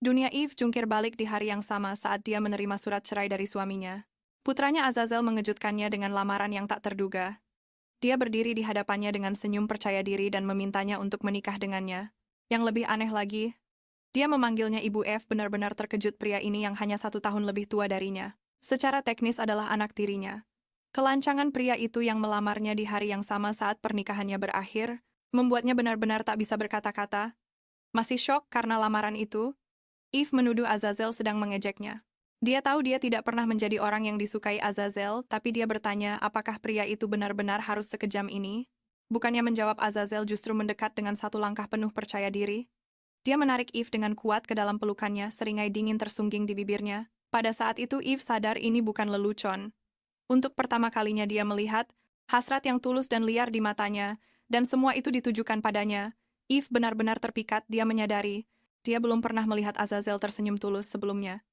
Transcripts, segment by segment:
Dunia Eve jungkir balik di hari yang sama saat dia menerima surat cerai dari suaminya. Putranya Azazel mengejutkannya dengan lamaran yang tak terduga. Dia berdiri di hadapannya dengan senyum percaya diri dan memintanya untuk menikah dengannya. Yang lebih aneh lagi, dia memanggilnya Ibu F. Benar-benar terkejut pria ini yang hanya 1 tahun lebih tua darinya. Secara teknis adalah anak tirinya. Kelancangan pria itu yang melamarnya di hari yang sama saat pernikahannya berakhir, membuatnya benar-benar tak bisa berkata-kata. Masih syok karena lamaran itu, Eve menuduh Azazel sedang mengejeknya. Dia tahu dia tidak pernah menjadi orang yang disukai Azazel, tapi dia bertanya apakah pria itu benar-benar harus sekejam ini. Bukannya menjawab, Azazel justru mendekat dengan 1 langkah penuh percaya diri. Dia menarik Eve dengan kuat ke dalam pelukannya, seringai dingin tersungging di bibirnya. Pada saat itu Eve sadar ini bukan lelucon. Untuk pertama kalinya dia melihat hasrat yang tulus dan liar di matanya, dan semua itu ditujukan padanya. Eve benar-benar terpikat, dia menyadari dia belum pernah melihat Azazel tersenyum tulus sebelumnya.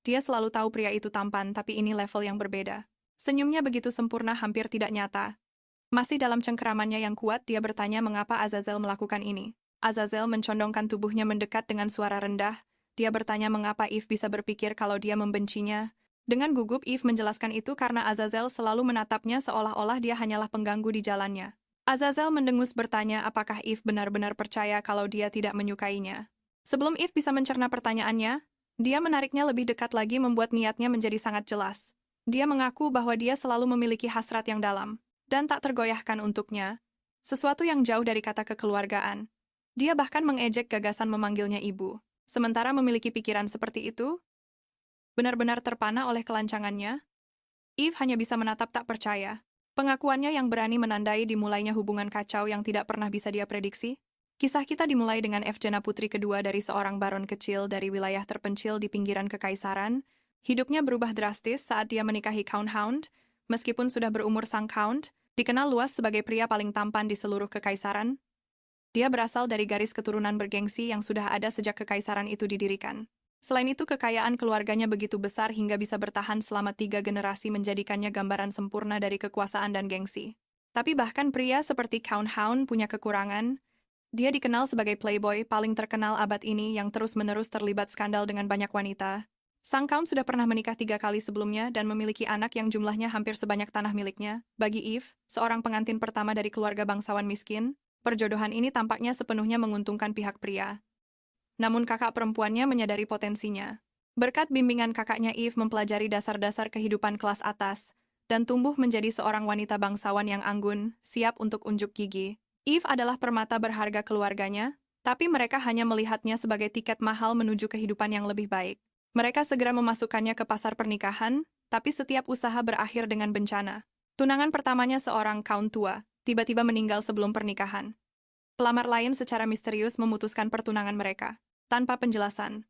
Dia selalu tahu pria itu tampan, tapi ini level yang berbeda. Senyumnya begitu sempurna, hampir tidak nyata. Masih dalam cengkeramannya yang kuat, dia bertanya mengapa Azazel melakukan ini. Azazel mencondongkan tubuhnya mendekat dengan suara rendah. Dia bertanya mengapa Eve bisa berpikir kalau dia membencinya. Dengan gugup, Eve menjelaskan itu karena Azazel selalu menatapnya seolah-olah dia hanyalah pengganggu di jalannya. Azazel mendengus bertanya apakah Eve benar-benar percaya kalau dia tidak menyukainya. Sebelum Eve bisa mencerna pertanyaannya, dia menariknya lebih dekat lagi membuat niatnya menjadi sangat jelas. Dia mengaku bahwa dia selalu memiliki hasrat yang dalam dan tak tergoyahkan untuknya, sesuatu yang jauh dari kata kekeluargaan. Dia bahkan mengejek gagasan memanggilnya ibu. Sementara memiliki pikiran seperti itu, benar-benar terpana oleh kelancangannya, Eve hanya bisa menatap tak percaya. Pengakuannya yang berani menandai dimulainya hubungan kacau yang tidak pernah bisa dia prediksi. Kisah kita dimulai dengan Evgena, putri kedua dari seorang baron kecil dari wilayah terpencil di pinggiran kekaisaran. Hidupnya berubah drastis saat dia menikahi Count Hound. Meskipun sudah berumur, sang Count dikenal luas sebagai pria paling tampan di seluruh kekaisaran. Dia berasal dari garis keturunan bergengsi yang sudah ada sejak kekaisaran itu didirikan. Selain itu, kekayaan keluarganya begitu besar hingga bisa bertahan selama 3 generasi, menjadikannya gambaran sempurna dari kekuasaan dan gengsi. Tapi bahkan pria seperti Count Hound punya kekurangan. Dia dikenal sebagai playboy paling terkenal abad ini yang terus-menerus terlibat skandal dengan banyak wanita. Sang Count sudah pernah menikah 3 kali sebelumnya dan memiliki anak yang jumlahnya hampir sebanyak tanah miliknya. Bagi Eve, seorang pengantin pertama dari keluarga bangsawan miskin, perjodohan ini tampaknya sepenuhnya menguntungkan pihak pria. Namun kakak perempuannya menyadari potensinya. Berkat bimbingan kakaknya, Eve mempelajari dasar-dasar kehidupan kelas atas dan tumbuh menjadi seorang wanita bangsawan yang anggun, siap untuk unjuk gigi. Eve adalah permata berharga keluarganya, tapi mereka hanya melihatnya sebagai tiket mahal menuju kehidupan yang lebih baik. Mereka segera memasukkannya ke pasar pernikahan, tapi setiap usaha berakhir dengan bencana. Tunangan pertamanya, seorang count tua, tiba-tiba meninggal sebelum pernikahan. Pelamar lain secara misterius memutuskan pertunangan mereka, tanpa penjelasan.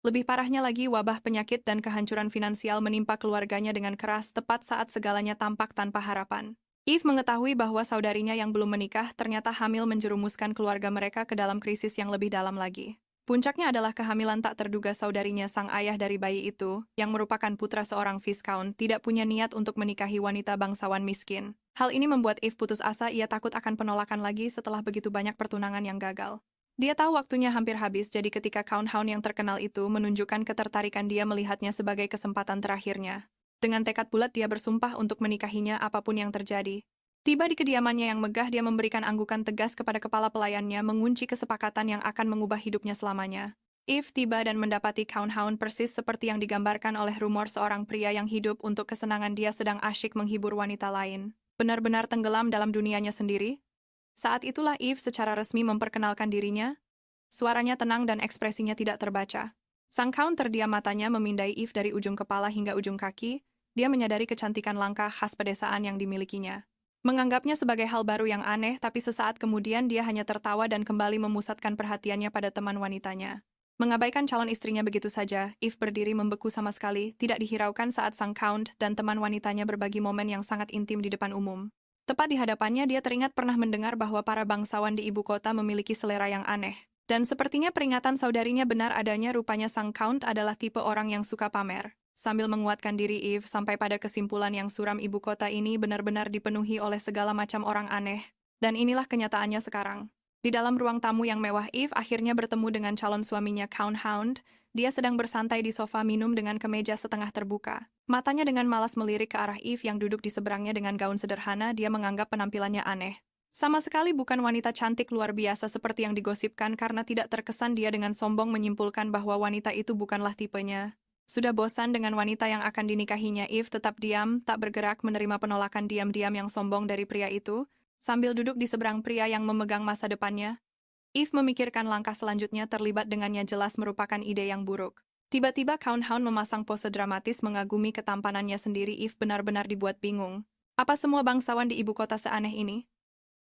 Lebih parahnya lagi, wabah penyakit dan kehancuran finansial menimpa keluarganya dengan keras tepat saat segalanya tampak tanpa harapan. Eve mengetahui bahwa saudarinya yang belum menikah ternyata hamil, menjerumuskan keluarga mereka ke dalam krisis yang lebih dalam lagi. Puncaknya adalah kehamilan tak terduga saudarinya. Sang ayah dari bayi itu, yang merupakan putra seorang Viscount, tidak punya niat untuk menikahi wanita bangsawan miskin. Hal ini membuat Eve putus asa. Ia takut akan penolakan lagi setelah begitu banyak pertunangan yang gagal. Dia tahu waktunya hampir habis, jadi ketika Count Hound yang terkenal itu menunjukkan ketertarikan, dia melihatnya sebagai kesempatan terakhirnya. Dengan tekad bulat, dia bersumpah untuk menikahinya apapun yang terjadi. Tiba di kediamannya yang megah, dia memberikan anggukan tegas kepada kepala pelayannya, mengunci kesepakatan yang akan mengubah hidupnya selamanya. Eve tiba dan mendapati Count Hound persis seperti yang digambarkan oleh rumor, seorang pria yang hidup untuk kesenangan. Dia sedang asyik menghibur wanita lain, benar-benar tenggelam dalam dunianya sendiri. Saat itulah Eve secara resmi memperkenalkan dirinya. Suaranya tenang dan ekspresinya tidak terbaca. Sang Count terdiam, matanya memindai Eve dari ujung kepala hingga ujung kaki. Dia menyadari kecantikan langka khas pedesaan yang dimilikinya. Menganggapnya sebagai hal baru yang aneh, tapi sesaat kemudian dia hanya tertawa dan kembali memusatkan perhatiannya pada teman wanitanya. Mengabaikan calon istrinya begitu saja, Eve berdiri membeku sama sekali, tidak dihiraukan saat sang Count dan teman wanitanya berbagi momen yang sangat intim di depan umum. Tepat di hadapannya, dia teringat pernah mendengar bahwa para bangsawan di ibu kota memiliki selera yang aneh. Dan sepertinya peringatan saudarinya benar adanya. Rupanya sang Count adalah tipe orang yang suka pamer. Sambil menguatkan diri, Eve sampai pada kesimpulan yang suram, ibu kota ini benar-benar dipenuhi oleh segala macam orang aneh. Dan inilah kenyataannya sekarang. Di dalam ruang tamu yang mewah, Eve akhirnya bertemu dengan calon suaminya, Count Hound. Dia sedang bersantai di sofa minum dengan kemeja setengah terbuka. Matanya dengan malas melirik ke arah Eve yang duduk di seberangnya dengan gaun sederhana. Dia menganggap penampilannya aneh. Sama sekali bukan wanita cantik luar biasa seperti yang digosipkan karena tidak terkesan dia dengan sombong menyimpulkan bahwa wanita itu bukanlah tipenya. Sudah bosan dengan wanita yang akan dinikahinya, Eve tetap diam, tak bergerak menerima penolakan diam-diam yang sombong dari pria itu, sambil duduk di seberang pria yang memegang masa depannya. Eve memikirkan langkah selanjutnya terlibat dengannya jelas merupakan ide yang buruk. Tiba-tiba Count Hound memasang pose dramatis mengagumi ketampanannya sendiri. Eve benar-benar dibuat bingung. Apa semua bangsawan di ibu kota seaneh ini?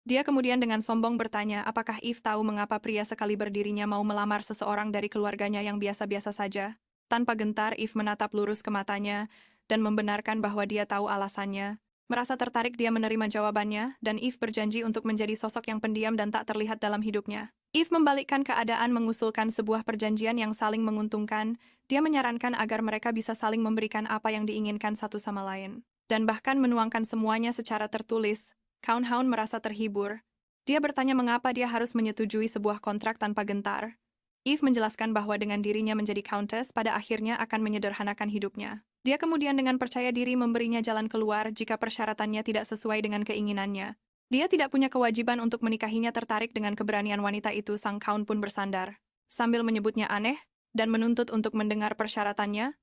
Dia kemudian dengan sombong bertanya apakah Eve tahu mengapa pria sekali berdirinya mau melamar seseorang dari keluarganya yang biasa-biasa saja. Tanpa gentar, Eve menatap lurus ke matanya dan membenarkan bahwa dia tahu alasannya. Merasa tertarik dia menerima jawabannya, dan Eve berjanji untuk menjadi sosok yang pendiam dan tak terlihat dalam hidupnya. Eve membalikkan keadaan mengusulkan sebuah perjanjian yang saling menguntungkan. Dia menyarankan agar mereka bisa saling memberikan apa yang diinginkan satu sama lain. Dan bahkan menuangkan semuanya secara tertulis. Count Hound merasa terhibur. Dia bertanya mengapa dia harus menyetujui sebuah kontrak tanpa gentar. Eve menjelaskan bahwa dengan dirinya menjadi countess pada akhirnya akan menyederhanakan hidupnya. Dia kemudian dengan percaya diri memberinya jalan keluar jika persyaratannya tidak sesuai dengan keinginannya. Dia tidak punya kewajiban untuk menikahinya. Tertarik dengan keberanian wanita itu, sang Count pun bersandar. Sambil menyebutnya aneh dan menuntut untuk mendengar persyaratannya,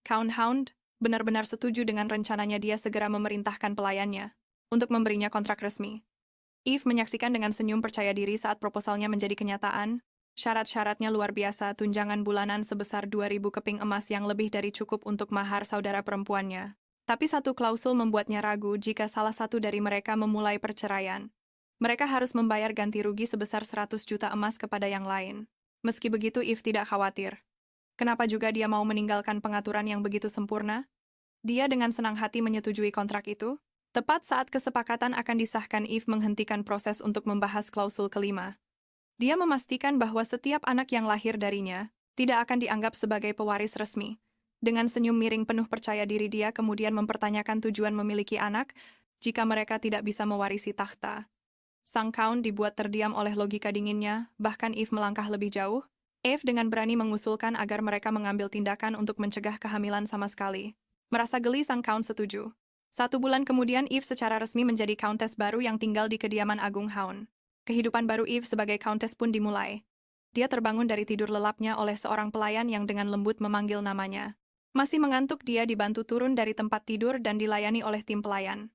Count Hound benar-benar setuju dengan rencananya. Dia segera memerintahkan pelayannya untuk memberinya kontrak resmi. Eve menyaksikan dengan senyum percaya diri saat proposalnya menjadi kenyataan. Syarat-syaratnya luar biasa, tunjangan bulanan sebesar 2.000 keping emas yang lebih dari cukup untuk mahar saudara perempuannya. Tapi satu klausul membuatnya ragu jika salah satu dari mereka memulai perceraian. Mereka harus membayar ganti rugi sebesar 100 juta emas kepada yang lain. Meski begitu, Eve tidak khawatir. Kenapa juga dia mau meninggalkan pengaturan yang begitu sempurna? Dia dengan senang hati menyetujui kontrak itu. Tepat saat kesepakatan akan disahkan, Eve menghentikan proses untuk membahas klausul kelima. Dia memastikan bahwa setiap anak yang lahir darinya tidak akan dianggap sebagai pewaris resmi. Dengan senyum miring penuh percaya diri, dia kemudian mempertanyakan tujuan memiliki anak jika mereka tidak bisa mewarisi takhta. Sang Count dibuat terdiam oleh logika dinginnya, bahkan Eve melangkah lebih jauh. Eve dengan berani mengusulkan agar mereka mengambil tindakan untuk mencegah kehamilan sama sekali. Merasa geli, sang Count setuju. 1 bulan kemudian, Eve secara resmi menjadi Countess baru yang tinggal di kediaman Agung Hound. Kehidupan baru Eve sebagai Countess pun dimulai. Dia terbangun dari tidur lelapnya oleh seorang pelayan yang dengan lembut memanggil namanya. Masih mengantuk, dia dibantu turun dari tempat tidur dan dilayani oleh tim pelayan.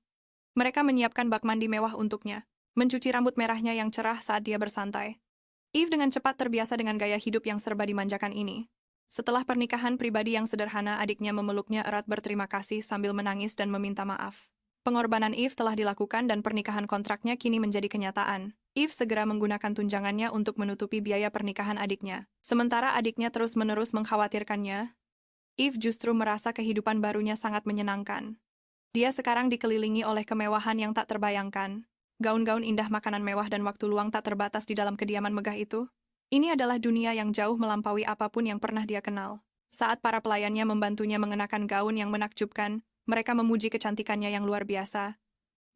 Mereka menyiapkan bak mandi mewah untuknya, mencuci rambut merahnya yang cerah saat dia bersantai. Eve dengan cepat terbiasa dengan gaya hidup yang serba dimanjakan ini. Setelah pernikahan pribadi yang sederhana, adiknya memeluknya erat berterima kasih sambil menangis dan meminta maaf. Pengorbanan Eve telah dilakukan dan pernikahan kontraknya kini menjadi kenyataan. Eve segera menggunakan tunjangannya untuk menutupi biaya pernikahan adiknya. Sementara adiknya terus-menerus mengkhawatirkannya, Eve justru merasa kehidupan barunya sangat menyenangkan. Dia sekarang dikelilingi oleh kemewahan yang tak terbayangkan. Gaun-gaun indah, makanan mewah, dan waktu luang tak terbatas di dalam kediaman megah itu. Ini adalah dunia yang jauh melampaui apapun yang pernah dia kenal. Saat para pelayannya membantunya mengenakan gaun yang menakjubkan, mereka memuji kecantikannya yang luar biasa.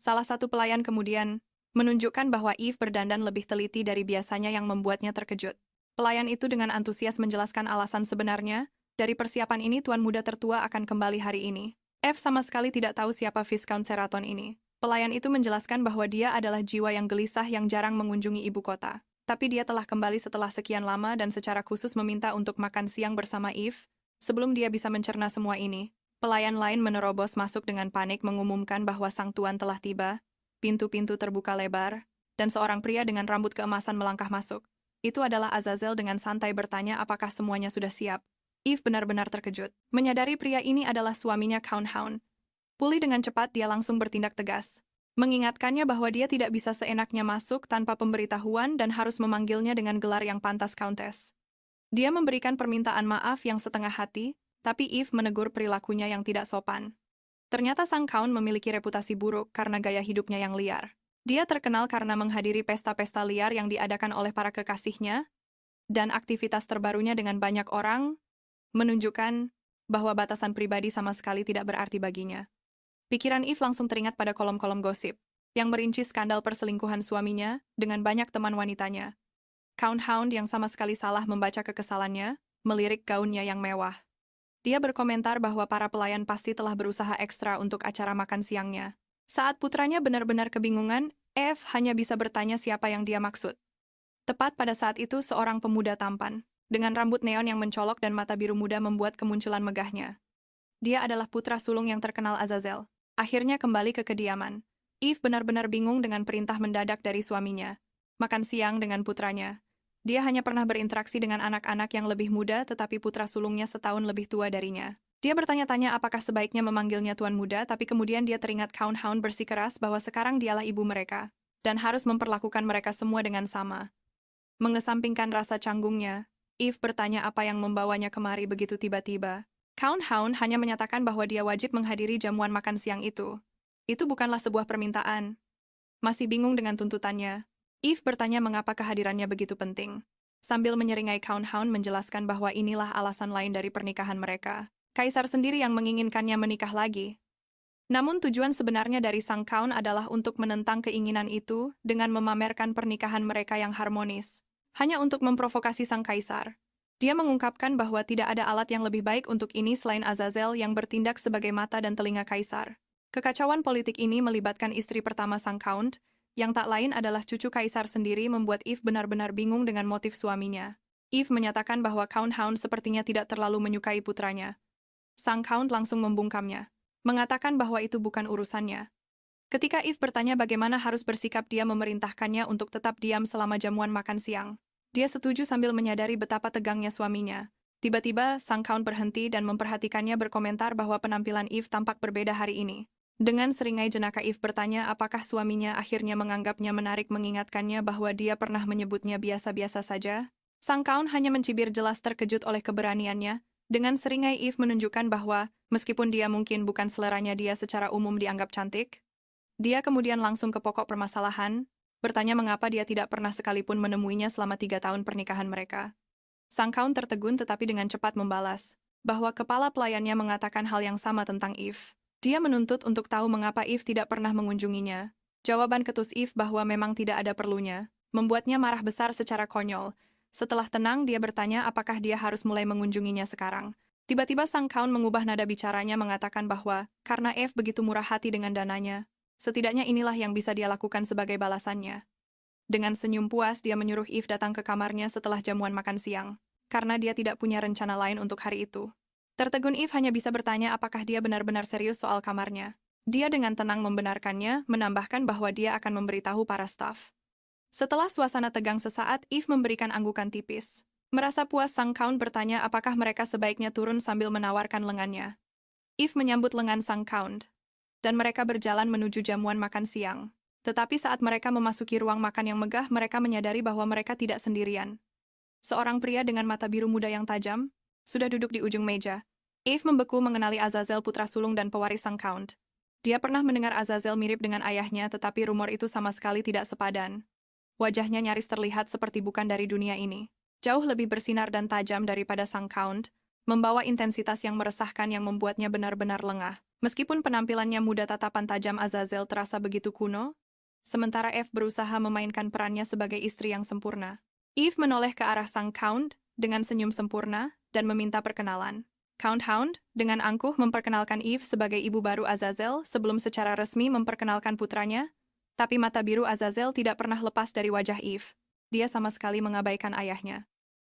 Salah satu pelayan kemudian menunjukkan bahwa Eve berdandan lebih teliti dari biasanya yang membuatnya terkejut. Pelayan itu dengan antusias menjelaskan alasan sebenarnya, dari persiapan ini tuan muda tertua akan kembali hari ini. Eve sama sekali tidak tahu siapa Viscount Seraton ini. Pelayan itu menjelaskan bahwa dia adalah jiwa yang gelisah yang jarang mengunjungi ibu kota. Tapi dia telah kembali setelah sekian lama dan secara khusus meminta untuk makan siang bersama Eve. Sebelum dia bisa mencerna semua ini, pelayan lain menerobos masuk dengan panik mengumumkan bahwa sang tuan telah tiba. Pintu-pintu terbuka lebar, dan seorang pria dengan rambut keemasan melangkah masuk. Itu adalah Azazel. Dengan santai bertanya apakah semuanya sudah siap. Eve benar-benar terkejut. Menyadari pria ini adalah suaminya, Count Hound. Pulih dengan cepat, dia langsung bertindak tegas. Mengingatkannya bahwa dia tidak bisa seenaknya masuk tanpa pemberitahuan dan harus memanggilnya dengan gelar yang pantas, Countess. Dia memberikan permintaan maaf yang setengah hati, tapi Eve menegur perilakunya yang tidak sopan. Ternyata sang Count memiliki reputasi buruk karena gaya hidupnya yang liar. Dia terkenal karena menghadiri pesta-pesta liar yang diadakan oleh para kekasihnya, dan aktivitas terbarunya dengan banyak orang menunjukkan bahwa batasan pribadi sama sekali tidak berarti baginya. Pikiran Eve langsung teringat pada kolom-kolom gosip yang merinci skandal perselingkuhan suaminya dengan banyak teman wanitanya. Count Hound yang sama sekali salah membaca kekesalannya, melirik gaunnya yang mewah. Dia berkomentar bahwa para pelayan pasti telah berusaha ekstra untuk acara makan siangnya. Saat putranya benar-benar kebingungan, Eve hanya bisa bertanya siapa yang dia maksud. Tepat pada saat itu seorang pemuda tampan, dengan rambut neon yang mencolok dan mata biru muda membuat kemunculan megahnya. Dia adalah putra sulung yang terkenal Azazel. Akhirnya kembali ke kediaman. Eve benar-benar bingung dengan perintah mendadak dari suaminya. Makan siang dengan putranya. Dia hanya pernah berinteraksi dengan anak-anak yang lebih muda tetapi putra sulungnya setahun lebih tua darinya. Dia bertanya-tanya apakah sebaiknya memanggilnya tuan muda, tapi kemudian dia teringat Count Hound bersikeras bahwa sekarang dialah ibu mereka, dan harus memperlakukan mereka semua dengan sama. Mengesampingkan rasa canggungnya, Eve bertanya apa yang membawanya kemari begitu tiba-tiba. Count Hound hanya menyatakan bahwa dia wajib menghadiri jamuan makan siang itu. Itu bukanlah sebuah permintaan. Masih bingung dengan tuntutannya, Eve bertanya mengapa kehadirannya begitu penting. Sambil menyeringai Count Hound menjelaskan bahwa inilah alasan lain dari pernikahan mereka. Kaisar sendiri yang menginginkannya menikah lagi. Namun tujuan sebenarnya dari sang Count adalah untuk menentang keinginan itu dengan memamerkan pernikahan mereka yang harmonis. Hanya untuk memprovokasi sang kaisar. Dia mengungkapkan bahwa tidak ada alat yang lebih baik untuk ini selain Azazel yang bertindak sebagai mata dan telinga kaisar. Kekacauan politik ini melibatkan istri pertama sang Count, yang tak lain adalah cucu kaisar sendiri, membuat Eve benar-benar bingung dengan motif suaminya. Eve menyatakan bahwa Count Hound sepertinya tidak terlalu menyukai putranya. Sang Count langsung membungkamnya, mengatakan bahwa itu bukan urusannya. Ketika Eve bertanya bagaimana harus bersikap, dia memerintahkannya untuk tetap diam selama jamuan makan siang. Dia setuju sambil menyadari betapa tegangnya suaminya. Tiba-tiba, sang Count berhenti dan memperhatikannya, berkomentar bahwa penampilan Eve tampak berbeda hari ini. Dengan seringai jenaka Eve bertanya apakah suaminya akhirnya menganggapnya menarik, mengingatkannya bahwa dia pernah menyebutnya biasa-biasa saja. Sang Count hanya mencibir, jelas terkejut oleh keberaniannya. Dengan seringai Eve menunjukkan bahwa, meskipun dia mungkin bukan seleranya dia secara umum dianggap cantik, dia kemudian langsung ke pokok permasalahan, bertanya mengapa dia tidak pernah sekalipun menemuinya selama 3 tahun pernikahan mereka. Sang Count tertegun tetapi dengan cepat membalas bahwa kepala pelayannya mengatakan hal yang sama tentang Eve. Dia menuntut untuk tahu mengapa Eve tidak pernah mengunjunginya. Jawaban ketus Eve bahwa memang tidak ada perlunya membuatnya marah besar secara konyol. Setelah tenang, dia bertanya apakah dia harus mulai mengunjunginya sekarang. Tiba-tiba sang Count mengubah nada bicaranya, mengatakan bahwa karena Eve begitu murah hati dengan dananya, setidaknya inilah yang bisa dia lakukan sebagai balasannya. Dengan senyum puas, dia menyuruh Eve datang ke kamarnya setelah jamuan makan siang, karena dia tidak punya rencana lain untuk hari itu. Tertegun, Eve hanya bisa bertanya apakah dia benar-benar serius soal kamarnya. Dia dengan tenang membenarkannya, menambahkan bahwa dia akan memberitahu para staf. Setelah suasana tegang sesaat, Eve memberikan anggukan tipis. Merasa puas, sang Count bertanya apakah mereka sebaiknya turun sambil menawarkan lengannya. Eve menyambut lengan sang Count, dan mereka berjalan menuju jamuan makan siang. Tetapi saat mereka memasuki ruang makan yang megah, mereka menyadari bahwa mereka tidak sendirian. Seorang pria dengan mata biru muda yang tajam sudah duduk di ujung meja. Eve membeku mengenali Azazel, putra sulung dan pewaris sang Count. Dia pernah mendengar Azazel mirip dengan ayahnya, tetapi rumor itu sama sekali tidak sepadan. Wajahnya nyaris terlihat seperti bukan dari dunia ini. Jauh lebih bersinar dan tajam daripada sang Count, membawa intensitas yang meresahkan yang membuatnya benar-benar lengah. Meskipun penampilannya muda, tatapan tajam Azazel terasa begitu kuno, sementara Eve berusaha memainkan perannya sebagai istri yang sempurna. Eve menoleh ke arah sang Count dengan senyum sempurna dan meminta perkenalan. Count Hound dengan angkuh memperkenalkan Eve sebagai ibu baru Azazel sebelum secara resmi memperkenalkan putranya, tapi mata biru Azazel tidak pernah lepas dari wajah Eve. Dia sama sekali mengabaikan ayahnya.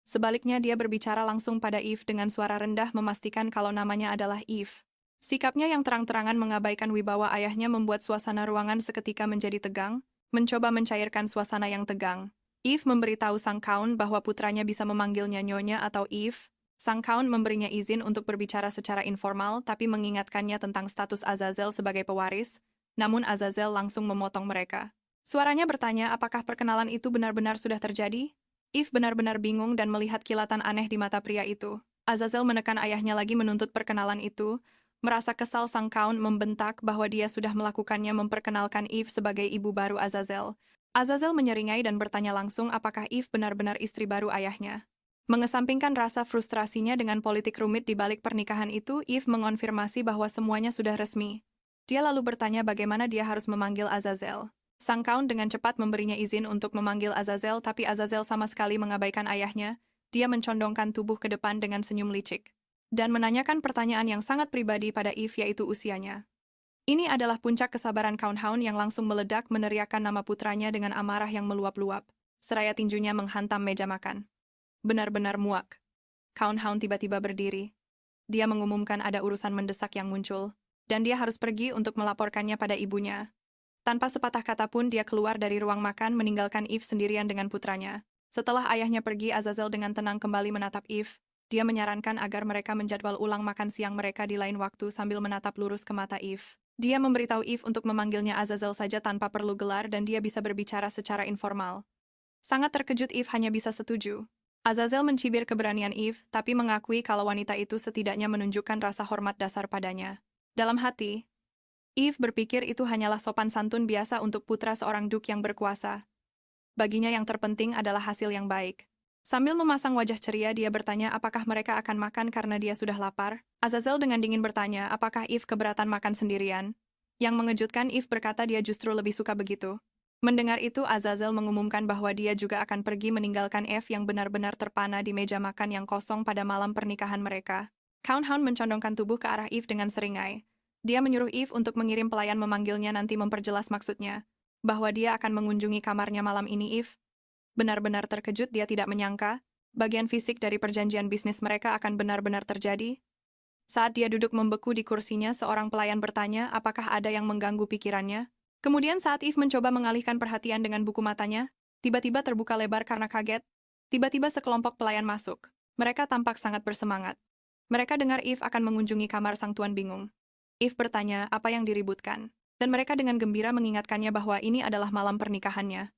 Sebaliknya, dia berbicara langsung pada Eve dengan suara rendah, memastikan kalau namanya adalah Eve. Sikapnya yang terang-terangan mengabaikan wibawa ayahnya membuat suasana ruangan seketika menjadi tegang, mencoba mencairkan suasana yang tegang. Eve memberitahu sang Count bahwa putranya bisa memanggilnya Nyonya atau Eve. Sang Count memberinya izin untuk berbicara secara informal, tapi mengingatkannya tentang status Azazel sebagai pewaris, namun Azazel langsung memotong mereka. Suaranya bertanya apakah perkenalan itu benar-benar sudah terjadi? Eve benar-benar bingung dan melihat kilatan aneh di mata pria itu. Azazel menekan ayahnya lagi menuntut perkenalan itu. Merasa kesal, sang Count membentak bahwa dia sudah melakukannya, memperkenalkan Eve sebagai ibu baru Azazel. Azazel menyeringai dan bertanya langsung apakah Eve benar-benar istri baru ayahnya. Mengesampingkan rasa frustrasinya dengan politik rumit di balik pernikahan itu, Eve mengonfirmasi bahwa semuanya sudah resmi. Dia lalu bertanya bagaimana dia harus memanggil Azazel. Sang Count dengan cepat memberinya izin untuk memanggil Azazel, tapi Azazel sama sekali mengabaikan ayahnya. Dia mencondongkan tubuh ke depan dengan senyum licik dan menanyakan pertanyaan yang sangat pribadi pada Eve, yaitu usianya. Ini adalah puncak kesabaran Countdown yang langsung meledak meneriakkan nama putranya dengan amarah yang meluap-luap, seraya tinjunya menghantam meja makan. Benar-benar muak. Countdown tiba-tiba berdiri. Dia mengumumkan ada urusan mendesak yang muncul, dan dia harus pergi untuk melaporkannya pada ibunya. Tanpa sepatah kata pun dia keluar dari ruang makan meninggalkan Eve sendirian dengan putranya. Setelah ayahnya pergi, Azazel dengan tenang kembali menatap Eve. Dia menyarankan agar mereka menjadwal ulang makan siang mereka di lain waktu sambil menatap lurus ke mata Eve. Dia memberitahu Eve untuk memanggilnya Azazel saja tanpa perlu gelar dan dia bisa berbicara secara informal. Sangat terkejut Eve hanya bisa setuju. Azazel mencibir keberanian Eve, tapi mengakui kalau wanita itu setidaknya menunjukkan rasa hormat dasar padanya. Dalam hati, Eve berpikir itu hanyalah sopan santun biasa untuk putra seorang duk yang berkuasa. Baginya yang terpenting adalah hasil yang baik. Sambil memasang wajah ceria, dia bertanya apakah mereka akan makan karena dia sudah lapar. Azazel dengan dingin bertanya apakah Eve keberatan makan sendirian. Yang mengejutkan, Eve berkata dia justru lebih suka begitu. Mendengar itu, Azazel mengumumkan bahwa dia juga akan pergi meninggalkan Eve yang benar-benar terpana di meja makan yang kosong pada malam pernikahan mereka. Countdown mencondongkan tubuh ke arah Eve dengan seringai. Dia menyuruh Eve untuk mengirim pelayan memanggilnya nanti memperjelas maksudnya. Bahwa dia akan mengunjungi kamarnya malam ini. Eve benar-benar terkejut, dia tidak menyangka bagian fisik dari perjanjian bisnis mereka akan benar-benar terjadi. Saat dia duduk membeku di kursinya, seorang pelayan bertanya apakah ada yang mengganggu pikirannya. Kemudian saat Eve mencoba mengalihkan perhatian dengan buku matanya, tiba-tiba terbuka lebar karena kaget. Tiba-tiba sekelompok pelayan masuk. Mereka tampak sangat bersemangat. Mereka dengar Eve akan mengunjungi kamar sang tuan bingung. Eve bertanya apa yang diributkan, dan mereka dengan gembira mengingatkannya bahwa ini adalah malam pernikahannya.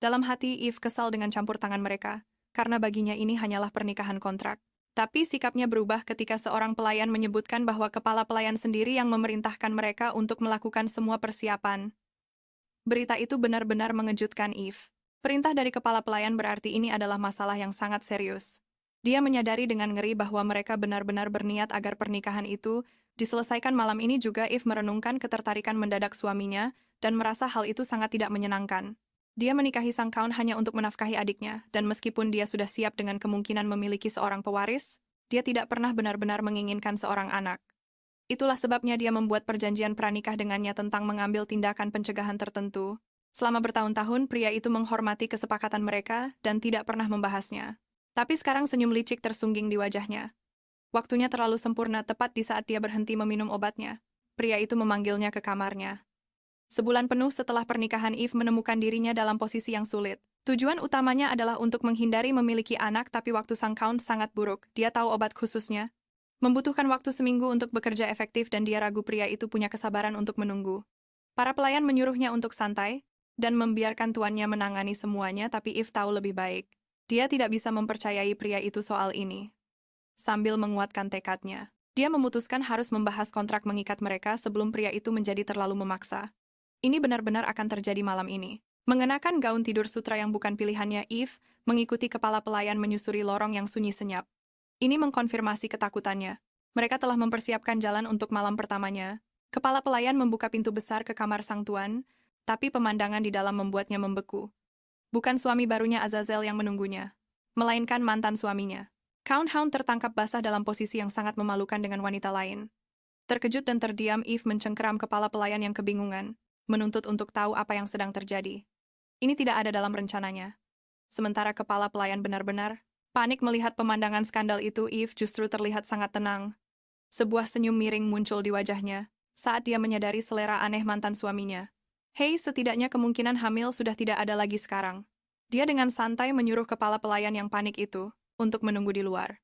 Dalam hati, Eve kesal dengan campur tangan mereka, karena baginya ini hanyalah pernikahan kontrak. Tapi sikapnya berubah ketika seorang pelayan menyebutkan bahwa kepala pelayan sendiri yang memerintahkan mereka untuk melakukan semua persiapan. Berita itu benar-benar mengejutkan Eve. Perintah dari kepala pelayan berarti ini adalah masalah yang sangat serius. Dia menyadari dengan ngeri bahwa mereka benar-benar berniat agar pernikahan itu diselesaikan malam ini juga. Eve merenungkan ketertarikan mendadak suaminya dan merasa hal itu sangat tidak menyenangkan. Dia menikahi sang Count hanya untuk menafkahi adiknya, dan meskipun dia sudah siap dengan kemungkinan memiliki seorang pewaris, dia tidak pernah benar-benar menginginkan seorang anak. Itulah sebabnya dia membuat perjanjian pranikah dengannya tentang mengambil tindakan pencegahan tertentu. Selama bertahun-tahun, pria itu menghormati kesepakatan mereka dan tidak pernah membahasnya. Tapi sekarang senyum licik tersungging di wajahnya. Waktunya terlalu sempurna, tepat di saat dia berhenti meminum obatnya. Pria itu memanggilnya ke kamarnya. Sebulan penuh setelah pernikahan, Eve menemukan dirinya dalam posisi yang sulit. Tujuan utamanya adalah untuk menghindari memiliki anak, tapi waktu sang Count sangat buruk. Dia tahu obat khususnya. Membutuhkan waktu seminggu untuk bekerja efektif dan dia ragu pria itu punya kesabaran untuk menunggu. Para pelayan menyuruhnya untuk santai dan membiarkan tuannya menangani semuanya, tapi Eve tahu lebih baik. Dia tidak bisa mempercayai pria itu soal ini. Sambil menguatkan tekadnya, dia memutuskan harus membahas kontrak mengikat mereka sebelum pria itu menjadi terlalu memaksa. Ini benar-benar akan terjadi malam ini. Mengenakan gaun tidur sutra yang bukan pilihannya, Eve mengikuti kepala pelayan menyusuri lorong yang sunyi senyap. Ini mengkonfirmasi ketakutannya. Mereka telah mempersiapkan jalan untuk malam pertamanya. Kepala pelayan membuka pintu besar ke kamar sang tuan, tapi pemandangan di dalam membuatnya membeku. Bukan suami barunya Azazel yang menunggunya, melainkan mantan suaminya. Countdown tertangkap basah dalam posisi yang sangat memalukan dengan wanita lain. Terkejut dan terdiam, Eve mencengkeram kepala pelayan yang kebingungan, menuntut untuk tahu apa yang sedang terjadi. Ini tidak ada dalam rencananya. Sementara kepala pelayan benar-benar panik melihat pemandangan skandal itu, Eve justru terlihat sangat tenang. Sebuah senyum miring muncul di wajahnya saat dia menyadari selera aneh mantan suaminya. Hei, setidaknya kemungkinan hamil sudah tidak ada lagi sekarang. Dia dengan santai menyuruh kepala pelayan yang panik itu untuk menunggu di luar.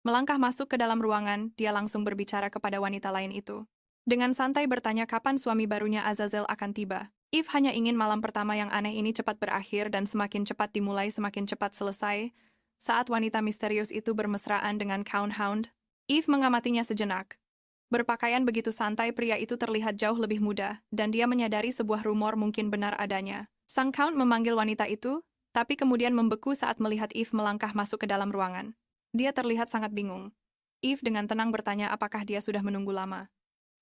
Melangkah masuk ke dalam ruangan, dia langsung berbicara kepada wanita lain itu. Dengan santai bertanya kapan suami barunya Azazel akan tiba. Eve hanya ingin malam pertama yang aneh ini cepat berakhir dan semakin cepat dimulai semakin cepat selesai. Saat wanita misterius itu bermesraan dengan Countdown, Eve mengamatinya sejenak. Berpakaian begitu santai, pria itu terlihat jauh lebih muda, dan dia menyadari sebuah rumor mungkin benar adanya. Sang Count memanggil wanita itu, tapi kemudian membeku saat melihat Eve melangkah masuk ke dalam ruangan. Dia terlihat sangat bingung. Eve dengan tenang bertanya apakah dia sudah menunggu lama.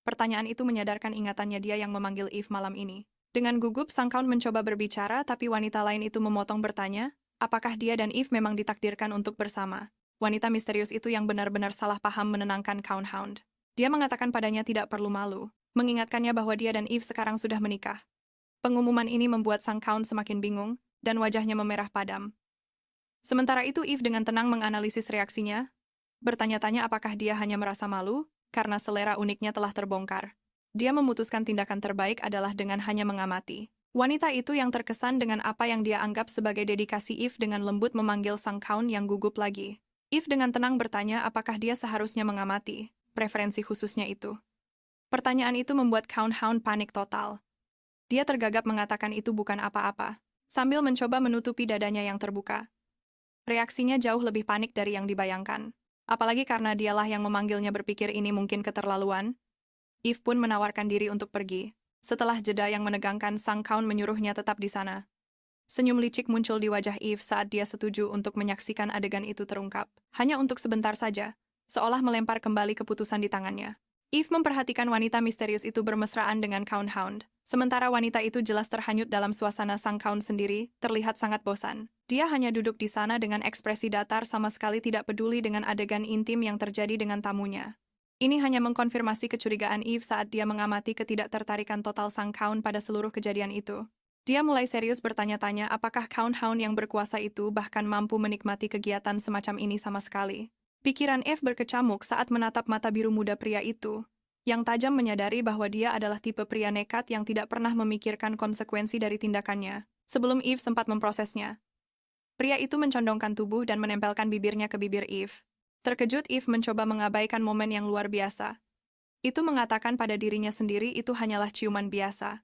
Pertanyaan itu menyadarkan ingatannya dia yang memanggil Eve malam ini. Dengan gugup, sang Count mencoba berbicara, tapi wanita lain itu memotong bertanya, apakah dia dan Eve memang ditakdirkan untuk bersama. Wanita misterius itu yang benar-benar salah paham menenangkan Count Hound. Dia mengatakan padanya tidak perlu malu, mengingatkannya bahwa dia dan Eve sekarang sudah menikah. Pengumuman ini membuat sang Count semakin bingung, dan wajahnya memerah padam. Sementara itu Eve dengan tenang menganalisis reaksinya, bertanya-tanya apakah dia hanya merasa malu, karena selera uniknya telah terbongkar. Dia memutuskan tindakan terbaik adalah dengan hanya mengamati. Wanita itu yang terkesan dengan apa yang dia anggap sebagai dedikasi Eve dengan lembut memanggil sang Count yang gugup lagi. Eve dengan tenang bertanya apakah dia seharusnya mengamati, preferensi khususnya itu. Pertanyaan itu membuat Count Hound panik total. Dia tergagap mengatakan itu bukan apa-apa, sambil mencoba menutupi dadanya yang terbuka. Reaksinya jauh lebih panik dari yang dibayangkan. Apalagi karena dialah yang memanggilnya berpikir ini mungkin keterlaluan. Eve pun menawarkan diri untuk pergi. Setelah jeda yang menegangkan, sang Count menyuruhnya tetap di sana. Senyum licik muncul di wajah Eve saat dia setuju untuk menyaksikan adegan itu terungkap. Hanya untuk sebentar saja, seolah melempar kembali keputusan di tangannya. Eve memperhatikan wanita misterius itu bermesraan dengan Count Hound. Sementara wanita itu jelas terhanyut dalam suasana. Sang Count sendiri terlihat sangat bosan. Dia hanya duduk di sana dengan ekspresi datar sama sekali tidak peduli dengan adegan intim yang terjadi dengan tamunya. Ini hanya mengkonfirmasi kecurigaan Eve saat dia mengamati ketidaktertarikan total sang Count pada seluruh kejadian itu. Dia mulai serius bertanya-tanya apakah Count Hound yang berkuasa itu bahkan mampu menikmati kegiatan semacam ini sama sekali. Pikiran Eve berkecamuk saat menatap mata biru muda pria itu, yang tajam menyadari bahwa dia adalah tipe pria nekat yang tidak pernah memikirkan konsekuensi dari tindakannya. Sebelum Eve sempat memprosesnya, pria itu mencondongkan tubuh dan menempelkan bibirnya ke bibir Eve. Terkejut, Eve mencoba mengabaikan momen yang luar biasa. Itu mengatakan pada dirinya sendiri itu hanyalah ciuman biasa.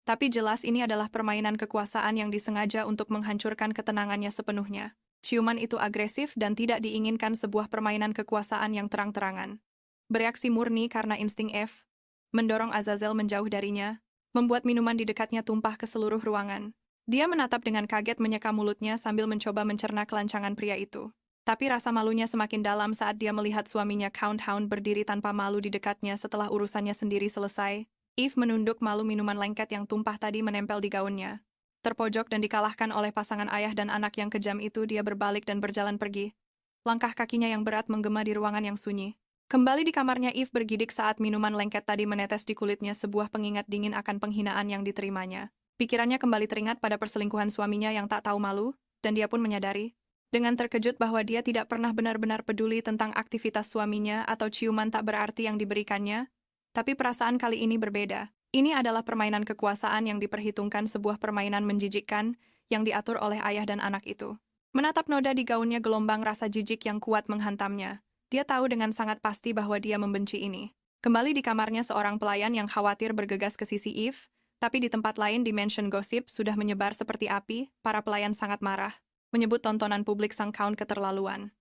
Tapi jelas ini adalah permainan kekuasaan yang disengaja untuk menghancurkan ketenangannya sepenuhnya. Ciuman itu agresif dan tidak diinginkan sebuah permainan kekuasaan yang terang-terangan. Bereaksi murni karena insting Eve, mendorong Azazel menjauh darinya, membuat minuman di dekatnya tumpah ke seluruh ruangan. Dia menatap dengan kaget menyeka mulutnya sambil mencoba mencerna kelancangan pria itu. Tapi rasa malunya semakin dalam saat dia melihat suaminya Count Hound berdiri tanpa malu di dekatnya setelah urusannya sendiri selesai. Eve menunduk malu minuman lengket yang tumpah tadi menempel di gaunnya. Terpojok dan dikalahkan oleh pasangan ayah dan anak yang kejam itu, dia berbalik dan berjalan pergi. Langkah kakinya yang berat menggema di ruangan yang sunyi. Kembali di kamarnya, Eve bergidik saat minuman lengket tadi menetes di kulitnya, sebuah pengingat dingin akan penghinaan yang diterimanya. Pikirannya kembali teringat pada perselingkuhan suaminya yang tak tahu malu, dan dia pun menyadari, dengan terkejut bahwa dia tidak pernah benar-benar peduli tentang aktivitas suaminya atau ciuman tak berarti yang diberikannya. Tapi perasaan kali ini berbeda. Ini adalah permainan kekuasaan yang diperhitungkan, sebuah permainan menjijikkan yang diatur oleh ayah dan anak itu. Menatap noda di gaunnya, gelombang rasa jijik yang kuat menghantamnya. Dia tahu dengan sangat pasti bahwa dia membenci ini. Kembali di kamarnya, seorang pelayan yang khawatir bergegas ke sisi Eve, tapi di tempat lain di mansion gosip sudah menyebar seperti api. Para pelayan sangat marah, menyebut tontonan publik sang Count keterlaluan.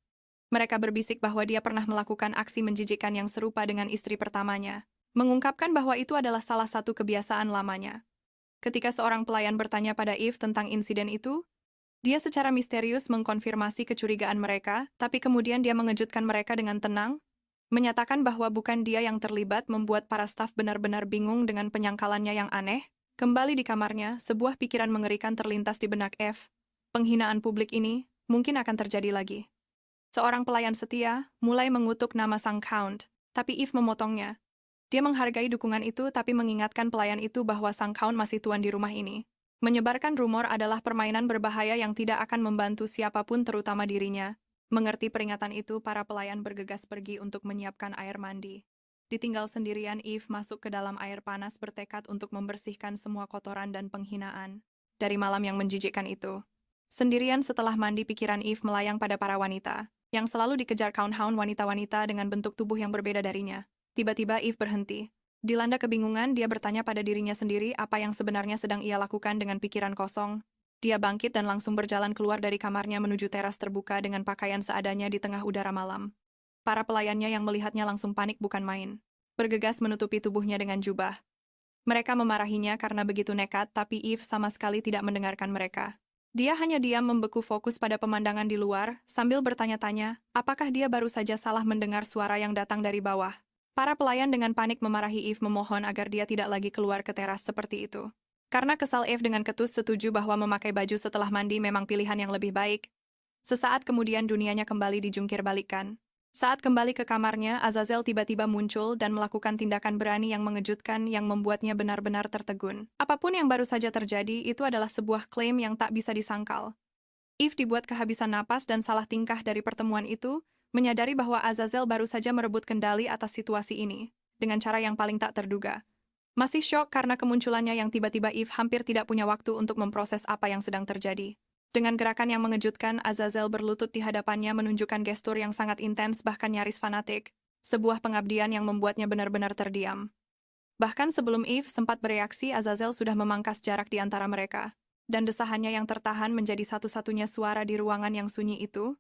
Mereka berbisik bahwa dia pernah melakukan aksi menjijikkan yang serupa dengan istri pertamanya, mengungkapkan bahwa itu adalah salah satu kebiasaan lamanya. Ketika seorang pelayan bertanya pada Eve tentang insiden itu, dia secara misterius mengkonfirmasi kecurigaan mereka, tapi kemudian dia mengejutkan mereka dengan tenang, menyatakan bahwa bukan dia yang terlibat, membuat para staf benar-benar bingung dengan penyangkalannya yang aneh. Kembali di kamarnya, sebuah pikiran mengerikan terlintas di benak Eve. Penghinaan publik ini mungkin akan terjadi lagi. Seorang pelayan setia mulai mengutuk nama sang Count, tapi Eve memotongnya. Dia menghargai dukungan itu tapi mengingatkan pelayan itu bahwa sang Count masih tuan di rumah ini. Menyebarkan rumor adalah permainan berbahaya yang tidak akan membantu siapapun, terutama dirinya. Mengerti peringatan itu, para pelayan bergegas pergi untuk menyiapkan air mandi. Ditinggal sendirian, Eve masuk ke dalam air panas bertekad untuk membersihkan semua kotoran dan penghinaan dari malam yang menjijikkan itu. Sendirian setelah mandi, pikiran Eve melayang pada para wanita yang selalu dikejar Count Hound, wanita-wanita dengan bentuk tubuh yang berbeda darinya. Tiba-tiba Eve berhenti. Dilanda kebingungan, dia bertanya pada dirinya sendiri apa yang sebenarnya sedang ia lakukan. Dengan pikiran kosong, dia bangkit dan langsung berjalan keluar dari kamarnya menuju teras terbuka dengan pakaian seadanya di tengah udara malam. Para pelayannya yang melihatnya langsung panik bukan main. Bergegas menutupi tubuhnya dengan jubah. Mereka memarahinya karena begitu nekat, tapi Eve sama sekali tidak mendengarkan mereka. Dia hanya diam membeku fokus pada pemandangan di luar, sambil bertanya-tanya, apakah dia baru saja salah mendengar suara yang datang dari bawah. Para pelayan dengan panik memarahi Eve, memohon agar dia tidak lagi keluar ke teras seperti itu. Karena kesal, Eve dengan ketus setuju bahwa memakai baju setelah mandi memang pilihan yang lebih baik. Sesaat kemudian dunianya kembali dijungkir-balikan. Saat kembali ke kamarnya, Azazel tiba-tiba muncul dan melakukan tindakan berani yang mengejutkan yang membuatnya benar-benar tertegun. Apapun yang baru saja terjadi, itu adalah sebuah klaim yang tak bisa disangkal. Eve dibuat kehabisan napas dan salah tingkah dari pertemuan itu, menyadari bahwa Azazel baru saja merebut kendali atas situasi ini, dengan cara yang paling tak terduga. Masih syok karena kemunculannya yang tiba-tiba, Eve hampir tidak punya waktu untuk memproses apa yang sedang terjadi. Dengan gerakan yang mengejutkan, Azazel berlutut di hadapannya menunjukkan gestur yang sangat intens bahkan nyaris fanatik, sebuah pengabdian yang membuatnya benar-benar terdiam. Bahkan sebelum Eve sempat bereaksi, Azazel sudah memangkas jarak di antara mereka, dan desahannya yang tertahan menjadi satu-satunya suara di ruangan yang sunyi itu.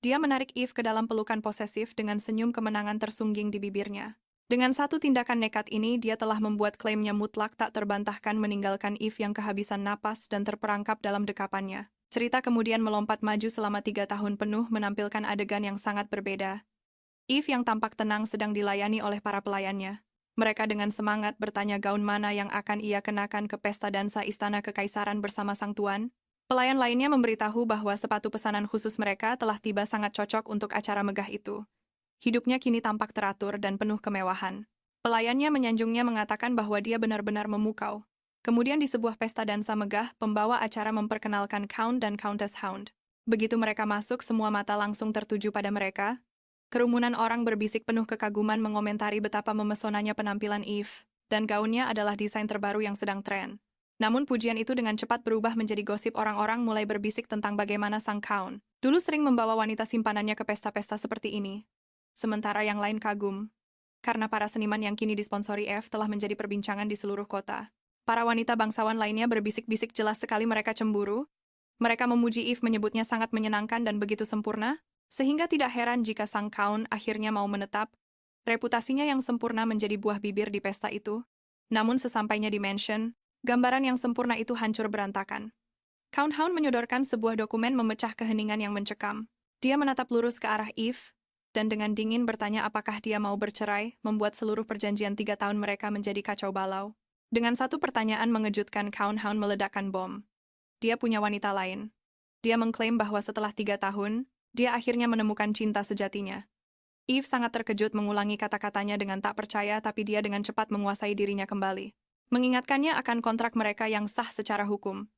Dia menarik Eve ke dalam pelukan posesif dengan senyum kemenangan tersungging di bibirnya. Dengan satu tindakan nekat ini, dia telah membuat klaimnya mutlak tak terbantahkan meninggalkan Eve yang kehabisan napas dan terperangkap dalam dekapannya. Cerita kemudian melompat maju selama 3 tahun penuh menampilkan adegan yang sangat berbeda. Eve yang tampak tenang sedang dilayani oleh para pelayannya. Mereka dengan semangat bertanya gaun mana yang akan ia kenakan ke pesta dansa Istana Kekaisaran bersama sang tuan. Pelayan lainnya memberitahu bahwa sepatu pesanan khusus mereka telah tiba sangat cocok untuk acara megah itu. Hidupnya kini tampak teratur dan penuh kemewahan. Pelayannya menyanjungnya mengatakan bahwa dia benar-benar memukau. Kemudian di sebuah pesta dansa megah, pembawa acara memperkenalkan Count dan Countess Hound. Begitu mereka masuk, semua mata langsung tertuju pada mereka. Kerumunan orang berbisik penuh kekaguman mengomentari betapa memesonanya penampilan Eve, dan gaunnya adalah desain terbaru yang sedang tren. Namun pujian itu dengan cepat berubah menjadi gosip. Orang-orang mulai berbisik tentang bagaimana sang Count dulu sering membawa wanita simpanannya ke pesta-pesta seperti ini. Sementara yang lain kagum, karena para seniman yang kini disponsori Eve telah menjadi perbincangan di seluruh kota. Para wanita bangsawan lainnya berbisik-bisik, jelas sekali mereka cemburu. Mereka memuji Eve, menyebutnya sangat menyenangkan dan begitu sempurna, sehingga tidak heran jika sang Count akhirnya mau menetap. Reputasinya yang sempurna menjadi buah bibir di pesta itu. Namun sesampainya di mansion, gambaran yang sempurna itu hancur berantakan. Count Hound menyodorkan sebuah dokumen memecah keheningan yang mencekam. Dia menatap lurus ke arah Eve, dan dengan dingin bertanya apakah dia mau bercerai, membuat seluruh perjanjian 3 tahun mereka menjadi kacau balau. Dengan satu pertanyaan mengejutkan, Count Hound meledakkan bom. Dia punya wanita lain. Dia mengklaim bahwa setelah 3 tahun, dia akhirnya menemukan cinta sejatinya. Eve sangat terkejut mengulangi kata-katanya dengan tak percaya, tapi dia dengan cepat menguasai dirinya kembali. Mengingatkannya akan kontrak mereka yang sah secara hukum.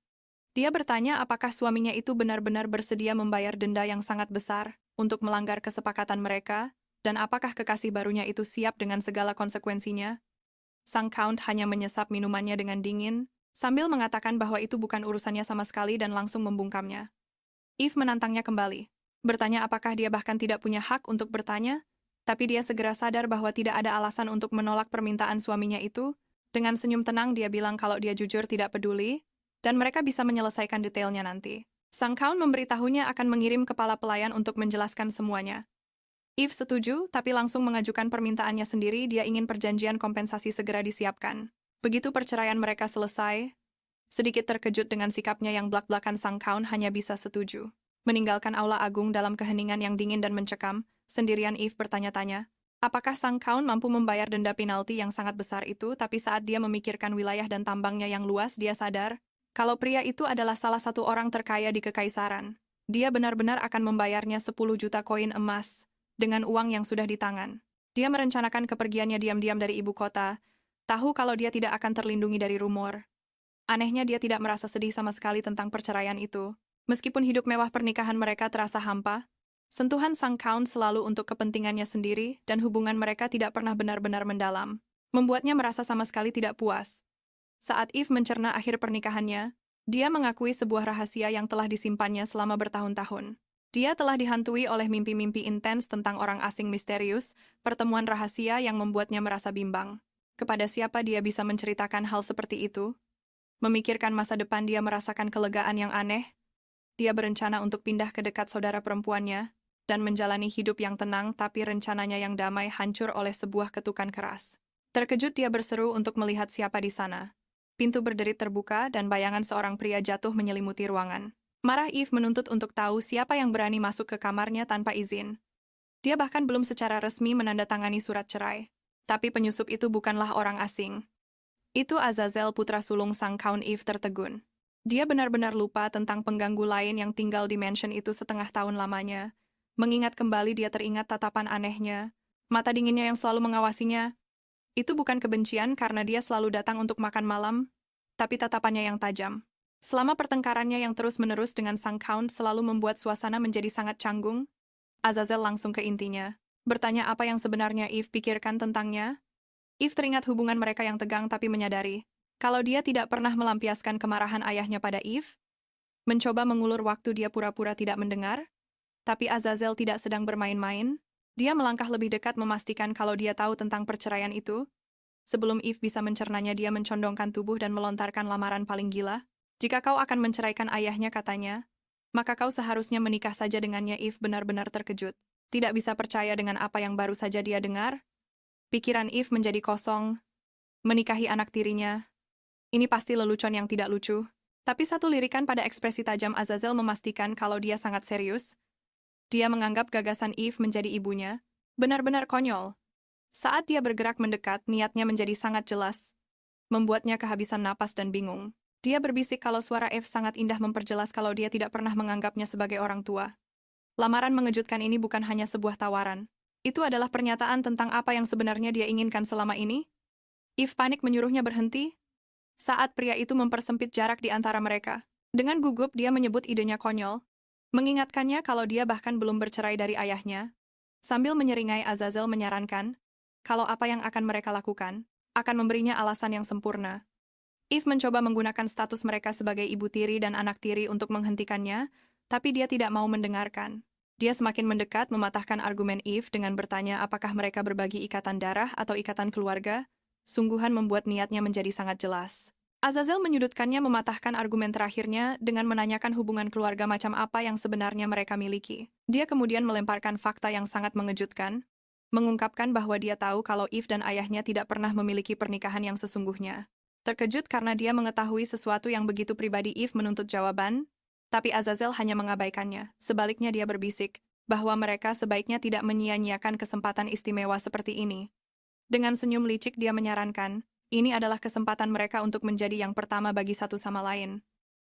Dia bertanya apakah suaminya itu benar-benar bersedia membayar denda yang sangat besar untuk melanggar kesepakatan mereka, dan apakah kekasih barunya itu siap dengan segala konsekuensinya. Sang Count hanya menyesap minumannya dengan dingin, sambil mengatakan bahwa itu bukan urusannya sama sekali dan langsung membungkamnya. Eve menantangnya kembali, bertanya apakah dia bahkan tidak punya hak untuk bertanya, tapi dia segera sadar bahwa tidak ada alasan untuk menolak permintaan suaminya itu. Dengan senyum tenang dia bilang kalau dia jujur tidak peduli, dan mereka bisa menyelesaikan detailnya nanti. Sang Count memberitahunya akan mengirim kepala pelayan untuk menjelaskan semuanya. Eve setuju, tapi langsung mengajukan permintaannya sendiri. Dia ingin perjanjian kompensasi segera disiapkan. Begitu perceraian mereka selesai, sedikit terkejut dengan sikapnya yang blak-blakan, sang Count hanya bisa setuju. Meninggalkan aula agung dalam keheningan yang dingin dan mencekam, sendirian Eve bertanya-tanya, apakah sang Count mampu membayar denda penalti yang sangat besar itu, tapi saat dia memikirkan wilayah dan tambangnya yang luas, dia sadar kalau pria itu adalah salah satu orang terkaya di Kekaisaran. Dia benar-benar akan membayarnya 10 juta koin emas dengan uang yang sudah di tangan. Dia merencanakan kepergiannya diam-diam dari ibu kota, tahu kalau dia tidak akan terlindungi dari rumor. Anehnya dia tidak merasa sedih sama sekali tentang perceraian itu. Meskipun hidup mewah pernikahan mereka terasa hampa, sentuhan sang Count selalu untuk kepentingannya sendiri dan hubungan mereka tidak pernah benar-benar mendalam. Membuatnya merasa sama sekali tidak puas. Saat Eve mencerna akhir pernikahannya, dia mengakui sebuah rahasia yang telah disimpannya selama bertahun-tahun. Dia telah dihantui oleh mimpi-mimpi intens tentang orang asing misterius, pertemuan rahasia yang membuatnya merasa bimbang. Kepada siapa dia bisa menceritakan hal seperti itu? Memikirkan masa depan, dia merasakan kelegaan yang aneh. Dia berencana untuk pindah ke dekat saudara perempuannya dan menjalani hidup yang tenang, tapi rencananya yang damai hancur oleh sebuah ketukan keras. Terkejut dia berseru untuk melihat siapa di sana. Pintu berderit terbuka dan bayangan seorang pria jatuh menyelimuti ruangan. Marah, Eve menuntut untuk tahu siapa yang berani masuk ke kamarnya tanpa izin. Dia bahkan belum secara resmi menandatangani surat cerai. Tapi penyusup itu bukanlah orang asing. Itu Azazel, putra sulung sang Count Eve, tertegun. Dia benar-benar lupa tentang pengganggu lain yang tinggal di mansion itu setengah tahun lamanya. Mengingat kembali dia teringat tatapan anehnya, mata dinginnya yang selalu mengawasinya. Itu bukan kebencian karena dia selalu datang untuk makan malam, tapi tatapannya yang tajam. Selama pertengkarannya yang terus-menerus dengan sang Count selalu membuat suasana menjadi sangat canggung, Azazel langsung ke intinya. Bertanya apa yang sebenarnya Eve pikirkan tentangnya. Eve teringat hubungan mereka yang tegang tapi menyadari, kalau dia tidak pernah melampiaskan kemarahan ayahnya pada Eve, mencoba mengulur waktu dia pura-pura tidak mendengar, tapi Azazel tidak sedang bermain-main. Dia melangkah lebih dekat memastikan kalau dia tahu tentang perceraian itu. Sebelum Eve bisa mencernanya, dia mencondongkan tubuh dan melontarkan lamaran paling gila. Jika kau akan menceraikan ayahnya, katanya, maka kau seharusnya menikah saja dengannya. Eve benar-benar terkejut. Tidak bisa percaya dengan apa yang baru saja dia dengar. Pikiran Eve menjadi kosong. Menikahi anak tirinya. Ini pasti lelucon yang tidak lucu. Tapi satu lirikan pada ekspresi tajam Azazel memastikan kalau dia sangat serius. Dia menganggap gagasan Eve menjadi ibunya. Benar-benar konyol. Saat dia bergerak mendekat, niatnya menjadi sangat jelas. Membuatnya kehabisan napas dan bingung. Dia berbisik kalau suara Eve sangat indah memperjelas kalau dia tidak pernah menganggapnya sebagai orang tua. Lamaran mengejutkan ini bukan hanya sebuah tawaran. Itu adalah pernyataan tentang apa yang sebenarnya dia inginkan selama ini. Eve panik menyuruhnya berhenti. Saat pria itu mempersempit jarak di antara mereka. Dengan gugup dia menyebut idenya konyol. Mengingatkannya kalau dia bahkan belum bercerai dari ayahnya. Sambil menyeringai, Azazel menyarankan, kalau apa yang akan mereka lakukan, akan memberinya alasan yang sempurna. Eve mencoba menggunakan status mereka sebagai ibu tiri dan anak tiri untuk menghentikannya, tapi dia tidak mau mendengarkan. Dia semakin mendekat mematahkan argumen Eve dengan bertanya apakah mereka berbagi ikatan darah atau ikatan keluarga. Sungguhan membuat niatnya menjadi sangat jelas. Azazel menyudutkannya mematahkan argumen terakhirnya dengan menanyakan hubungan keluarga macam apa yang sebenarnya mereka miliki. Dia kemudian melemparkan fakta yang sangat mengejutkan, mengungkapkan bahwa dia tahu kalau Eve dan ayahnya tidak pernah memiliki pernikahan yang sesungguhnya. Terkejut karena dia mengetahui sesuatu yang begitu pribadi, Eve menuntut jawaban, tapi Azazel hanya mengabaikannya. Sebaliknya dia berbisik bahwa mereka sebaiknya tidak menyia-nyiakan kesempatan istimewa seperti ini. Dengan senyum licik dia menyarankan, ini adalah kesempatan mereka untuk menjadi yang pertama bagi satu sama lain.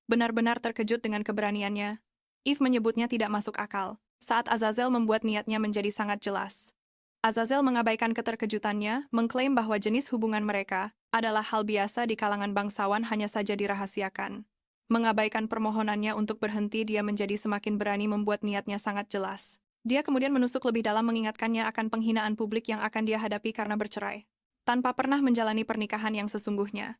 Benar-benar terkejut dengan keberaniannya. Eve menyebutnya tidak masuk akal, saat Azazel membuat niatnya menjadi sangat jelas. Azazel mengabaikan keterkejutannya, mengklaim bahwa jenis hubungan mereka adalah hal biasa di kalangan bangsawan, hanya saja dirahasiakan. Mengabaikan permohonannya untuk berhenti, dia menjadi semakin berani membuat niatnya sangat jelas. Dia kemudian menusuk lebih dalam mengingatkannya akan penghinaan publik yang akan dia hadapi karena bercerai, tanpa pernah menjalani pernikahan yang sesungguhnya.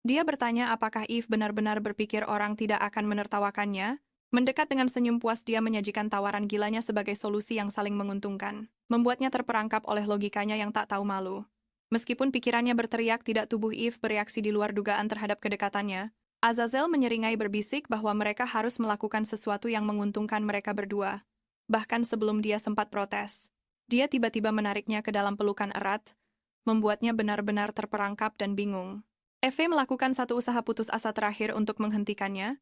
Dia bertanya apakah Eve benar-benar berpikir orang tidak akan menertawakannya. Mendekat dengan senyum puas, dia menyajikan tawaran gilanya sebagai solusi yang saling menguntungkan. Membuatnya terperangkap oleh logikanya yang tak tahu malu. Meskipun pikirannya berteriak tidak, tubuh Eve bereaksi di luar dugaan terhadap kedekatannya. Azazel menyeringai berbisik bahwa mereka harus melakukan sesuatu yang menguntungkan mereka berdua. Bahkan sebelum dia sempat protes, dia tiba-tiba menariknya ke dalam pelukan erat, membuatnya benar-benar terperangkap dan bingung. Eve melakukan satu usaha putus asa terakhir untuk menghentikannya.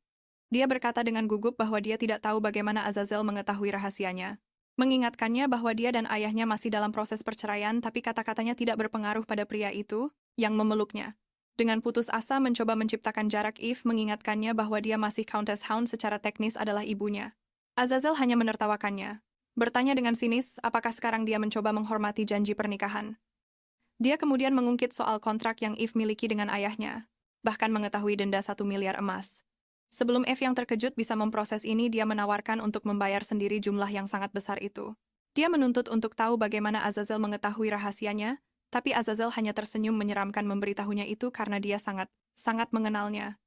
Dia berkata dengan gugup bahwa dia tidak tahu bagaimana Azazel mengetahui rahasianya. Mengingatkannya bahwa dia dan ayahnya masih dalam proses perceraian, tapi kata-katanya tidak berpengaruh pada pria itu yang memeluknya. Dengan putus asa mencoba menciptakan jarak, Eve mengingatkannya bahwa dia masih Countess Hound, secara teknis adalah ibunya. Azazel hanya menertawakannya. Bertanya dengan sinis, apakah sekarang dia mencoba menghormati janji pernikahan. Dia kemudian mengungkit soal kontrak yang Eve miliki dengan ayahnya, bahkan mengetahui denda 1 miliar emas. Sebelum Eve yang terkejut bisa memproses ini, dia menawarkan untuk membayar sendiri jumlah yang sangat besar itu. Dia menuntut untuk tahu bagaimana Azazel mengetahui rahasianya, tapi Azazel hanya tersenyum menyeramkan memberitahunya itu karena dia sangat mengenalnya.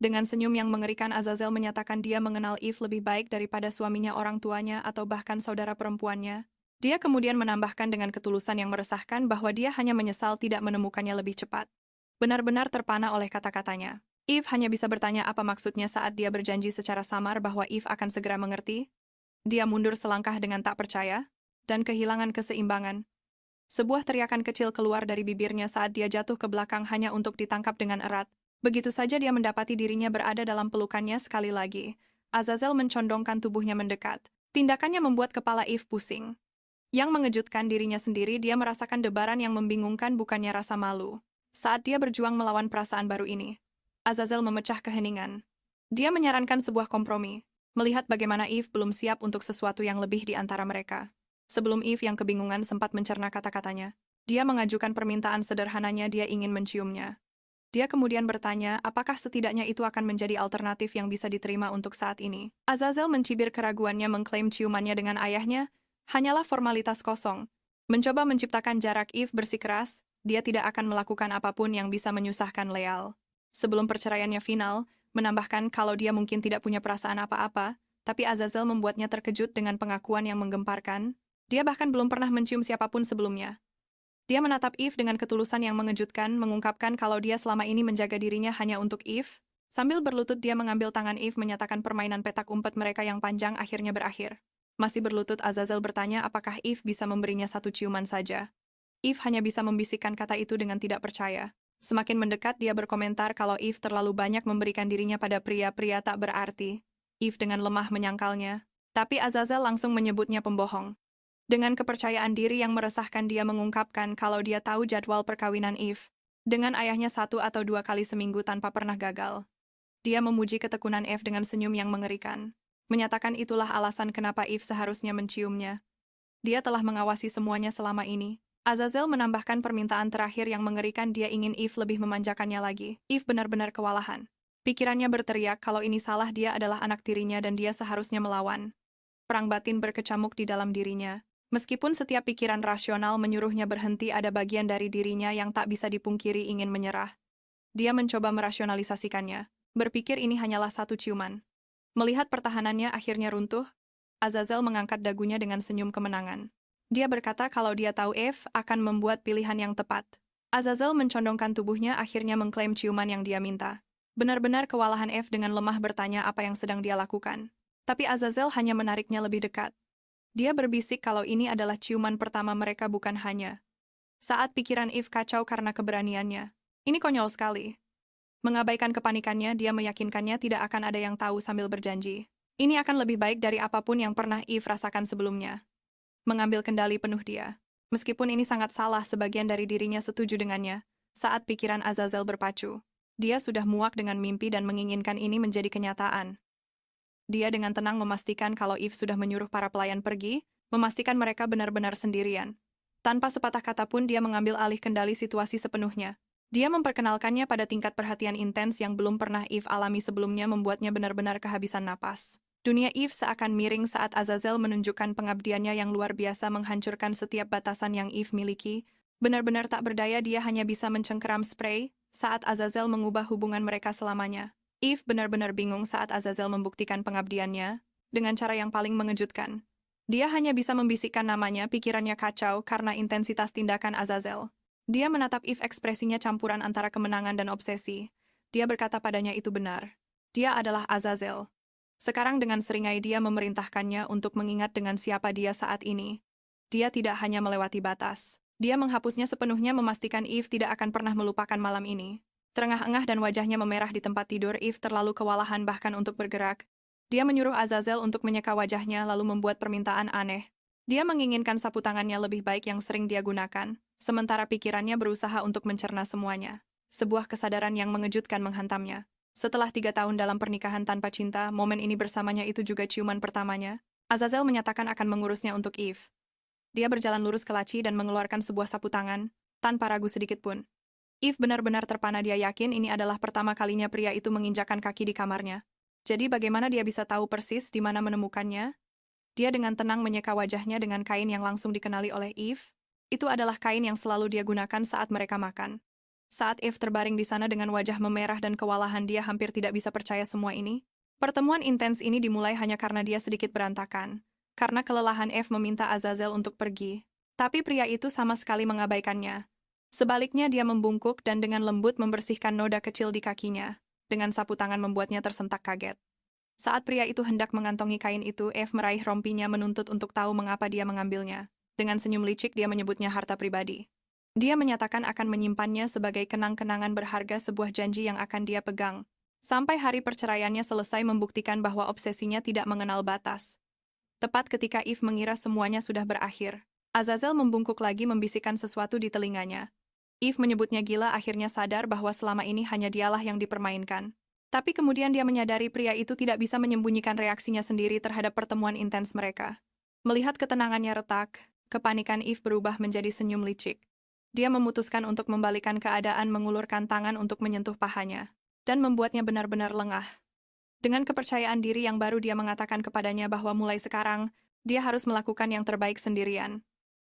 Dengan senyum yang mengerikan, Azazel menyatakan dia mengenal Eve lebih baik daripada suaminya, orang tuanya, atau bahkan saudara perempuannya. Dia kemudian menambahkan dengan ketulusan yang meresahkan bahwa dia hanya menyesal tidak menemukannya lebih cepat. Benar-benar terpana oleh kata-katanya. Eve hanya bisa bertanya apa maksudnya saat dia berjanji secara samar bahwa Eve akan segera mengerti. Dia mundur selangkah dengan tak percaya, dan kehilangan keseimbangan. Sebuah teriakan kecil keluar dari bibirnya saat dia jatuh ke belakang hanya untuk ditangkap dengan erat. Begitu saja dia mendapati dirinya berada dalam pelukannya sekali lagi. Azazel mencondongkan tubuhnya mendekat. Tindakannya membuat kepala Eve pusing. Yang mengejutkan dirinya sendiri, dia merasakan debaran yang membingungkan, bukannya rasa malu, Saat dia berjuang melawan perasaan baru ini, Azazel memecah keheningan. Dia menyarankan sebuah kompromi, melihat bagaimana Eve belum siap untuk sesuatu yang lebih di antara mereka. Sebelum Eve yang kebingungan sempat mencerna kata-katanya, dia mengajukan permintaan sederhananya dia ingin menciumnya. Dia kemudian bertanya apakah setidaknya itu akan menjadi alternatif yang bisa diterima untuk saat ini. Azazel mencibir keraguannya mengklaim ciumannya dengan ayahnya hanyalah formalitas kosong. Mencoba menciptakan jarak Eve bersikeras, dia tidak akan melakukan apapun yang bisa menyusahkan Leal. Sebelum perceraiannya final, menambahkan kalau dia mungkin tidak punya perasaan apa-apa, tapi Azazel membuatnya terkejut dengan pengakuan yang menggemparkan. Dia bahkan belum pernah mencium siapapun sebelumnya. Dia menatap Eve dengan ketulusan yang mengejutkan, mengungkapkan kalau dia selama ini menjaga dirinya hanya untuk Eve. Sambil berlutut dia mengambil tangan Eve menyatakan permainan petak umpet mereka yang panjang akhirnya berakhir. Masih berlutut Azazel bertanya apakah Eve bisa memberinya satu ciuman saja. Eve hanya bisa membisikkan kata itu dengan tidak percaya. Semakin mendekat dia berkomentar kalau Eve terlalu banyak memberikan dirinya pada pria-pria tak berarti. Eve dengan lemah menyangkalnya. Tapi Azazel langsung menyebutnya pembohong. Dengan kepercayaan diri yang meresahkan dia mengungkapkan kalau dia tahu jadwal perkawinan Eve, dengan ayahnya 1 atau 2 kali seminggu tanpa pernah gagal. Dia memuji ketekunan Eve dengan senyum yang mengerikan, menyatakan itulah alasan kenapa Eve seharusnya menciumnya. Dia telah mengawasi semuanya selama ini. Azazel menambahkan permintaan terakhir yang mengerikan dia ingin Eve lebih memanjakannya lagi. Eve benar-benar kewalahan. Pikirannya berteriak kalau ini salah dia adalah anak tirinya dan dia seharusnya melawan. Perang batin berkecamuk di dalam dirinya. Meskipun setiap pikiran rasional menyuruhnya berhenti, ada bagian dari dirinya yang tak bisa dipungkiri ingin menyerah. Dia mencoba merasionalisasikannya, berpikir ini hanyalah satu ciuman. Melihat pertahanannya akhirnya runtuh, Azazel mengangkat dagunya dengan senyum kemenangan. Dia berkata kalau dia tahu Eve akan membuat pilihan yang tepat. Azazel mencondongkan tubuhnya akhirnya mengklaim ciuman yang dia minta. Benar-benar kewalahan Eve dengan lemah bertanya apa yang sedang dia lakukan. Tapi Azazel hanya menariknya lebih dekat. Dia berbisik kalau ini adalah ciuman pertama mereka bukan hanya. Saat pikiran Eve kacau karena keberaniannya. Ini konyol sekali. Mengabaikan kepanikannya, dia meyakinkannya tidak akan ada yang tahu sambil berjanji. Ini akan lebih baik dari apapun yang pernah Eve rasakan sebelumnya. Mengambil kendali penuh dia. Meskipun ini sangat salah, sebagian dari dirinya setuju dengannya. Saat pikiran Azazel berpacu, dia sudah muak dengan mimpi dan menginginkan ini menjadi kenyataan. Dia dengan tenang memastikan kalau Eve sudah menyuruh para pelayan pergi, memastikan mereka benar-benar sendirian. Tanpa sepatah kata pun dia mengambil alih kendali situasi sepenuhnya. Dia memperkenalkannya pada tingkat perhatian intens yang belum pernah Eve alami sebelumnya membuatnya benar-benar kehabisan napas. Dunia Eve seakan miring saat Azazel menunjukkan pengabdiannya yang luar biasa menghancurkan setiap batasan yang Eve miliki. Benar-benar tak berdaya dia hanya bisa mencengkeram spray saat Azazel mengubah hubungan mereka selamanya. Eve benar-benar bingung saat Azazel membuktikan pengabdiannya dengan cara yang paling mengejutkan. Dia hanya bisa membisikkan namanya, pikirannya kacau karena intensitas tindakan Azazel. Dia menatap Eve, ekspresinya campuran antara kemenangan dan obsesi. Dia berkata padanya itu benar. Dia adalah Azazel. Sekarang dengan seringai dia memerintahkannya untuk mengingat dengan siapa dia saat ini. Dia tidak hanya melewati batas. Dia menghapusnya sepenuhnya, memastikan Eve tidak akan pernah melupakan malam ini. Terengah-engah dan wajahnya memerah di tempat tidur, Eve terlalu kewalahan bahkan untuk bergerak. Dia menyuruh Azazel untuk menyeka wajahnya lalu membuat permintaan aneh. Dia menginginkan sapu tangannya lebih baik yang sering dia gunakan, sementara pikirannya berusaha untuk mencerna semuanya. Sebuah kesadaran yang mengejutkan menghantamnya. Setelah 3 tahun dalam pernikahan tanpa cinta, momen ini bersamanya itu juga ciuman pertamanya. Azazel menyatakan akan mengurusnya untuk Eve. Dia berjalan lurus ke laci dan mengeluarkan sebuah sapu tangan, tanpa ragu sedikit pun. Eve benar-benar terpana, dia yakin ini adalah pertama kalinya pria itu menginjakkan kaki di kamarnya. Jadi bagaimana dia bisa tahu persis di mana menemukannya? Dia dengan tenang menyeka wajahnya dengan kain yang langsung dikenali oleh Eve. Itu adalah kain yang selalu dia gunakan saat mereka makan. Saat Eve terbaring di sana dengan wajah memerah dan kewalahan, dia hampir tidak bisa percaya semua ini. Pertemuan intens ini dimulai hanya karena dia sedikit berantakan. Karena kelelahan, Eve meminta Azazel untuk pergi. Tapi pria itu sama sekali mengabaikannya. Sebaliknya dia membungkuk dan dengan lembut membersihkan noda kecil di kakinya. Dengan sapu tangan membuatnya tersentak kaget. Saat pria itu hendak mengantongi kain itu, Eve meraih rompinya menuntut untuk tahu mengapa dia mengambilnya. Dengan senyum licik dia menyebutnya harta pribadi. Dia menyatakan akan menyimpannya sebagai kenang-kenangan berharga, sebuah janji yang akan dia pegang. Sampai hari perceraiannya selesai, membuktikan bahwa obsesinya tidak mengenal batas. Tepat ketika Eve mengira semuanya sudah berakhir, Azazel membungkuk lagi membisikkan sesuatu di telinganya. Eve menyebutnya gila, akhirnya sadar bahwa selama ini hanya dialah yang dipermainkan. Tapi kemudian dia menyadari pria itu tidak bisa menyembunyikan reaksinya sendiri terhadap pertemuan intens mereka. Melihat ketenangannya retak, kepanikan Eve berubah menjadi senyum licik. Dia memutuskan untuk membalikan keadaan, mengulurkan tangan untuk menyentuh pahanya, dan membuatnya benar-benar lengah. Dengan kepercayaan diri yang baru, dia mengatakan kepadanya bahwa mulai sekarang, dia harus melakukan yang terbaik sendirian.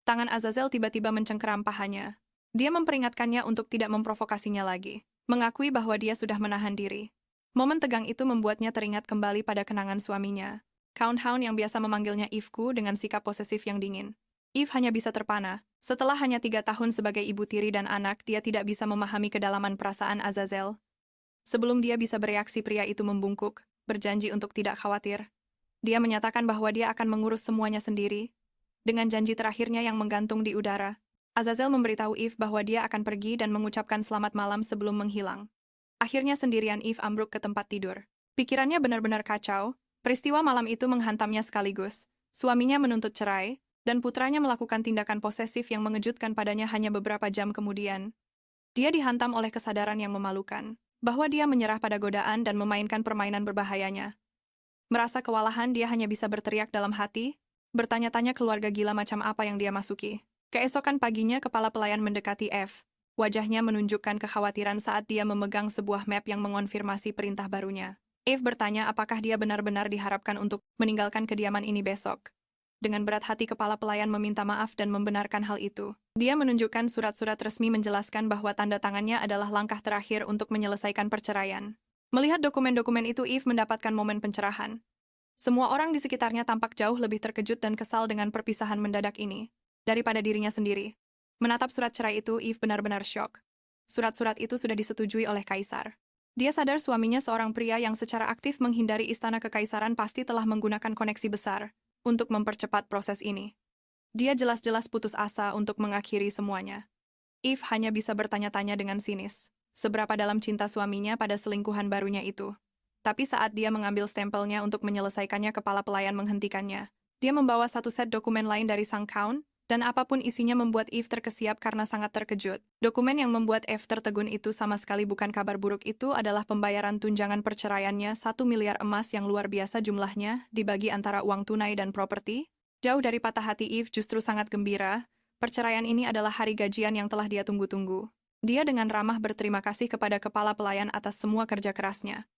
Tangan Azazel tiba-tiba mencengkeram pahanya. Dia memperingatkannya untuk tidak memprovokasinya lagi, mengakui bahwa dia sudah menahan diri. Momen tegang itu membuatnya teringat kembali pada kenangan suaminya, Count Hound, yang biasa memanggilnya Eve-ku dengan sikap posesif yang dingin. Eve hanya bisa terpana. Setelah hanya 3 tahun sebagai ibu tiri dan anak, dia tidak bisa memahami kedalaman perasaan Azazel. Sebelum dia bisa bereaksi, pria itu membungkuk, berjanji untuk tidak khawatir. Dia menyatakan bahwa dia akan mengurus semuanya sendiri, dengan janji terakhirnya yang menggantung di udara. Azazel memberitahu Eve bahwa dia akan pergi dan mengucapkan selamat malam sebelum menghilang. Akhirnya sendirian Eve ambruk ke tempat tidur. Pikirannya benar-benar kacau. Peristiwa malam itu menghantamnya sekaligus. Suaminya menuntut cerai, dan putranya melakukan tindakan posesif yang mengejutkan padanya hanya beberapa jam kemudian. Dia dihantam oleh kesadaran yang memalukan, bahwa dia menyerah pada godaan dan memainkan permainan berbahayanya. Merasa kewalahan, dia hanya bisa berteriak dalam hati, bertanya-tanya keluarga gila macam apa yang dia masuki. Keesokan paginya, kepala pelayan mendekati F. Wajahnya menunjukkan kekhawatiran saat dia memegang sebuah map yang mengonfirmasi perintah barunya. Eve bertanya apakah dia benar-benar diharapkan untuk meninggalkan kediaman ini besok. Dengan berat hati, kepala pelayan meminta maaf dan membenarkan hal itu. Dia menunjukkan surat-surat resmi menjelaskan bahwa tanda tangannya adalah langkah terakhir untuk menyelesaikan perceraian. Melihat dokumen-dokumen itu, Eve mendapatkan momen pencerahan. Semua orang di sekitarnya tampak jauh lebih terkejut dan kesal dengan perpisahan mendadak ini daripada dirinya sendiri. Menatap surat cerai itu, Eve benar-benar syok. Surat-surat itu sudah disetujui oleh kaisar. Dia sadar suaminya, seorang pria yang secara aktif menghindari istana kekaisaran, pasti telah menggunakan koneksi besar untuk mempercepat proses ini. Dia jelas-jelas putus asa untuk mengakhiri semuanya. Eve hanya bisa bertanya-tanya dengan sinis, seberapa dalam cinta suaminya pada selingkuhan barunya itu. Tapi saat dia mengambil stempelnya untuk menyelesaikannya, kepala pelayan menghentikannya. Dia membawa satu set dokumen lain dari sang Count, dan apapun isinya membuat Eve terkesiap karena sangat terkejut. Dokumen yang membuat Eve tertegun itu sama sekali bukan kabar buruk, itu adalah pembayaran tunjangan perceraiannya, 1 miliar emas yang luar biasa jumlahnya, dibagi antara uang tunai dan properti. Jauh dari patah hati, Eve justru sangat gembira. Perceraian ini adalah hari gajian yang telah dia tunggu-tunggu. Dia dengan ramah berterima kasih kepada kepala pelayan atas semua kerja kerasnya.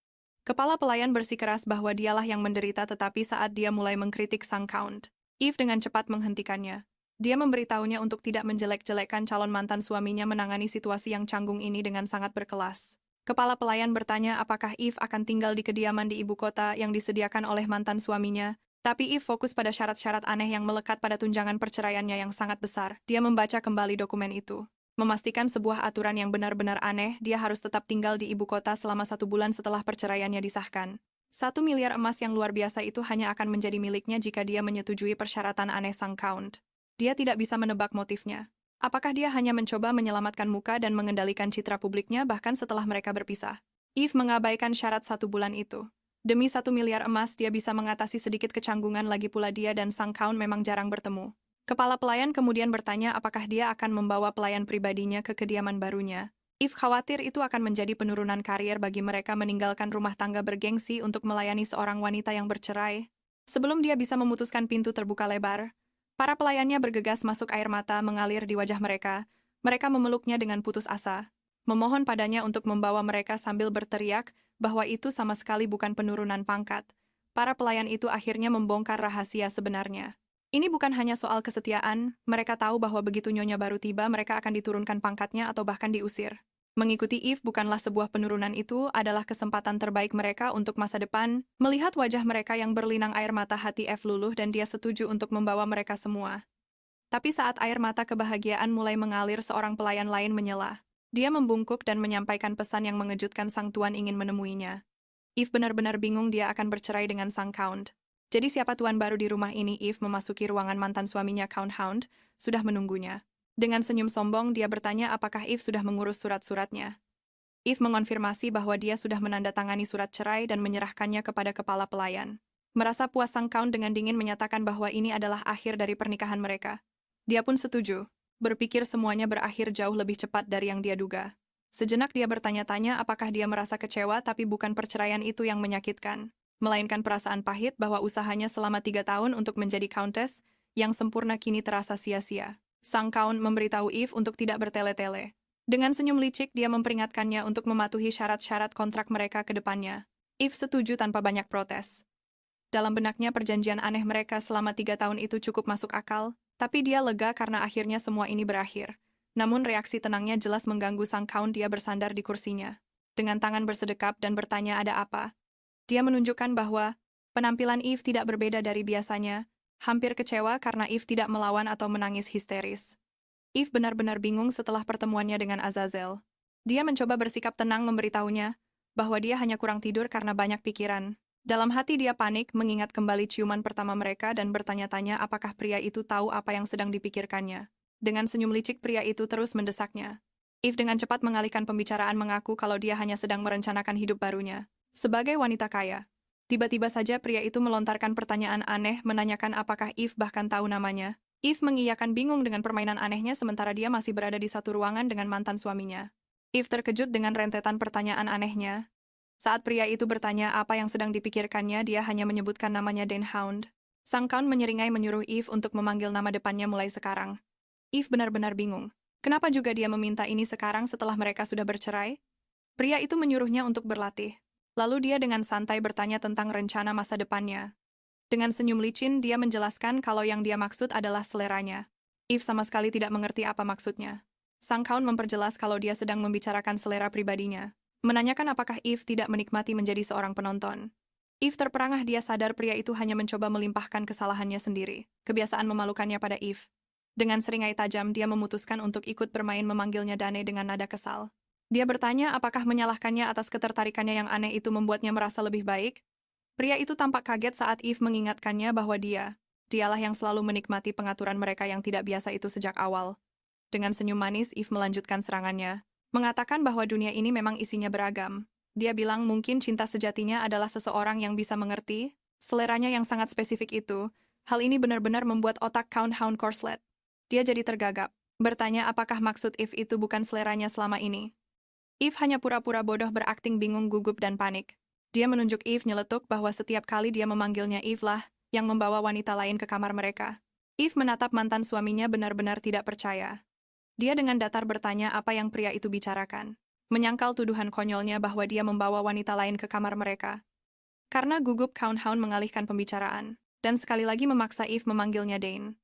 Kepala pelayan bersikeras bahwa dialah yang menderita, tetapi saat dia mulai mengkritik sang Count, Eve dengan cepat menghentikannya. Dia memberitahunya untuk tidak menjelek-jelekkan calon mantan suaminya, menangani situasi yang canggung ini dengan sangat berkelas. Kepala pelayan bertanya apakah Eve akan tinggal di kediaman di ibu kota yang disediakan oleh mantan suaminya, tapi Eve fokus pada syarat-syarat aneh yang melekat pada tunjangan perceraiannya yang sangat besar. Dia membaca kembali dokumen itu. Memastikan sebuah aturan yang benar-benar aneh, dia harus tetap tinggal di ibu kota selama 1 bulan setelah perceraiannya disahkan. 1 miliar emas yang luar biasa itu hanya akan menjadi miliknya jika dia menyetujui persyaratan aneh sang Count. Dia tidak bisa menebak motifnya. Apakah dia hanya mencoba menyelamatkan muka dan mengendalikan citra publiknya bahkan setelah mereka berpisah? Eve mengabaikan syarat 1 bulan itu. Demi 1 miliar emas, dia bisa mengatasi sedikit kecanggungan, lagi pula dia dan sang Count memang jarang bertemu. Kepala pelayan kemudian bertanya apakah dia akan membawa pelayan pribadinya ke kediaman barunya. Eve khawatir itu akan menjadi penurunan karier bagi mereka, meninggalkan rumah tangga bergengsi untuk melayani seorang wanita yang bercerai. Sebelum dia bisa memutuskan, pintu terbuka lebar. Para pelayannya bergegas masuk, air mata mengalir di wajah mereka. Mereka memeluknya dengan putus asa, memohon padanya untuk membawa mereka sambil berteriak bahwa itu sama sekali bukan penurunan pangkat. Para pelayan itu akhirnya membongkar rahasia sebenarnya. Ini bukan hanya soal kesetiaan, mereka tahu bahwa begitu nyonya baru tiba, mereka akan diturunkan pangkatnya atau bahkan diusir. Mengikuti Eve bukanlah sebuah penurunan, itu adalah kesempatan terbaik mereka untuk masa depan. Melihat wajah mereka yang berlinang air mata, hati Eve luluh dan dia setuju untuk membawa mereka semua. Tapi saat air mata kebahagiaan mulai mengalir, seorang pelayan lain menyela. Dia membungkuk dan menyampaikan pesan yang mengejutkan, sang tuan ingin menemuinya. Eve benar-benar bingung, dia akan bercerai dengan sang Count. Jadi siapa tuan baru di rumah ini? Eve memasuki ruangan mantan suaminya, Count Hound, sudah menunggunya. Dengan senyum sombong, dia bertanya apakah Eve sudah mengurus surat-suratnya. Eve mengonfirmasi bahwa dia sudah menandatangani surat cerai dan menyerahkannya kepada kepala pelayan. Merasa puas, sang Count dengan dingin menyatakan bahwa ini adalah akhir dari pernikahan mereka. Dia pun setuju. berpikir semuanya berakhir jauh lebih cepat dari yang dia duga. Sejenak dia bertanya-tanya apakah dia merasa kecewa, tapi bukan perceraian itu yang menyakitkan, melainkan perasaan pahit bahwa usahanya selama 3 tahun untuk menjadi countess yang sempurna kini terasa sia-sia. Sang Count memberitahu Eve untuk tidak bertele-tele. Dengan senyum licik, dia memperingatkannya untuk mematuhi syarat-syarat kontrak mereka ke depannya. Eve setuju tanpa banyak protes. Dalam benaknya perjanjian aneh mereka selama 3 tahun itu cukup masuk akal, tapi dia lega karena akhirnya semua ini berakhir. Namun reaksi tenangnya jelas mengganggu sang Count. Dia bersandar di kursinya, dengan tangan bersedekap dan bertanya ada apa. Dia menunjukkan bahwa penampilan Eve tidak berbeda dari biasanya, hampir kecewa karena Eve tidak melawan atau menangis histeris. Eve benar-benar bingung setelah pertemuannya dengan Azazel. Dia mencoba bersikap tenang memberitahunya bahwa dia hanya kurang tidur karena banyak pikiran. Dalam hati dia panik mengingat kembali ciuman pertama mereka dan bertanya-tanya apakah pria itu tahu apa yang sedang dipikirkannya. Dengan senyum licik pria itu terus mendesaknya. Eve dengan cepat mengalihkan pembicaraan mengaku kalau dia hanya sedang merencanakan hidup barunya. Sebagai wanita kaya. Tiba-tiba saja pria itu melontarkan pertanyaan aneh menanyakan apakah Eve bahkan tahu namanya. Eve mengiyakan bingung dengan permainan anehnya sementara dia masih berada di satu ruangan dengan mantan suaminya. Eve terkejut dengan rentetan pertanyaan anehnya. Saat pria itu bertanya apa yang sedang dipikirkannya, dia hanya menyebutkan namanya Dan Hound. Sang Count menyeringai menyuruh Eve untuk memanggil nama depannya mulai sekarang. Eve benar-benar bingung. Kenapa juga dia meminta ini sekarang setelah mereka sudah bercerai? Pria itu menyuruhnya untuk berlatih. Lalu dia dengan santai bertanya tentang rencana masa depannya. Dengan senyum licin, dia menjelaskan kalau yang dia maksud adalah seleranya. Eve sama sekali tidak mengerti apa maksudnya. Sang Count memperjelas kalau dia sedang membicarakan selera pribadinya. Menanyakan apakah Eve tidak menikmati menjadi seorang penonton. Eve terperangah, dia sadar pria itu hanya mencoba melimpahkan kesalahannya sendiri, kebiasaan memalukannya pada Eve. Dengan seringai tajam, dia memutuskan untuk ikut bermain memanggilnya Dane dengan nada kesal. Dia bertanya apakah menyalahkannya atas ketertarikannya yang aneh itu membuatnya merasa lebih baik. Pria itu tampak kaget saat Eve mengingatkannya bahwa dialah yang selalu menikmati pengaturan mereka yang tidak biasa itu sejak awal. Dengan senyum manis, Eve melanjutkan serangannya. Mengatakan bahwa dunia ini memang isinya beragam. Dia bilang mungkin cinta sejatinya adalah seseorang yang bisa mengerti seleranya yang sangat spesifik itu. Hal ini benar-benar membuat otak Count Hound korslet. Dia jadi tergagap, bertanya apakah maksud Eve itu bukan seleranya selama ini. Eve hanya pura-pura bodoh berakting bingung, gugup, dan panik. Dia menunjuk Eve nyeletuk bahwa setiap kali dia memanggilnya Eve lah yang membawa wanita lain ke kamar mereka. Eve menatap mantan suaminya benar-benar tidak percaya. Dia dengan datar bertanya apa yang pria itu bicarakan. Menyangkal tuduhan konyolnya bahwa dia membawa wanita lain ke kamar mereka. Karena gugup, Count Hound mengalihkan pembicaraan, dan sekali lagi memaksa Eve memanggilnya Dane.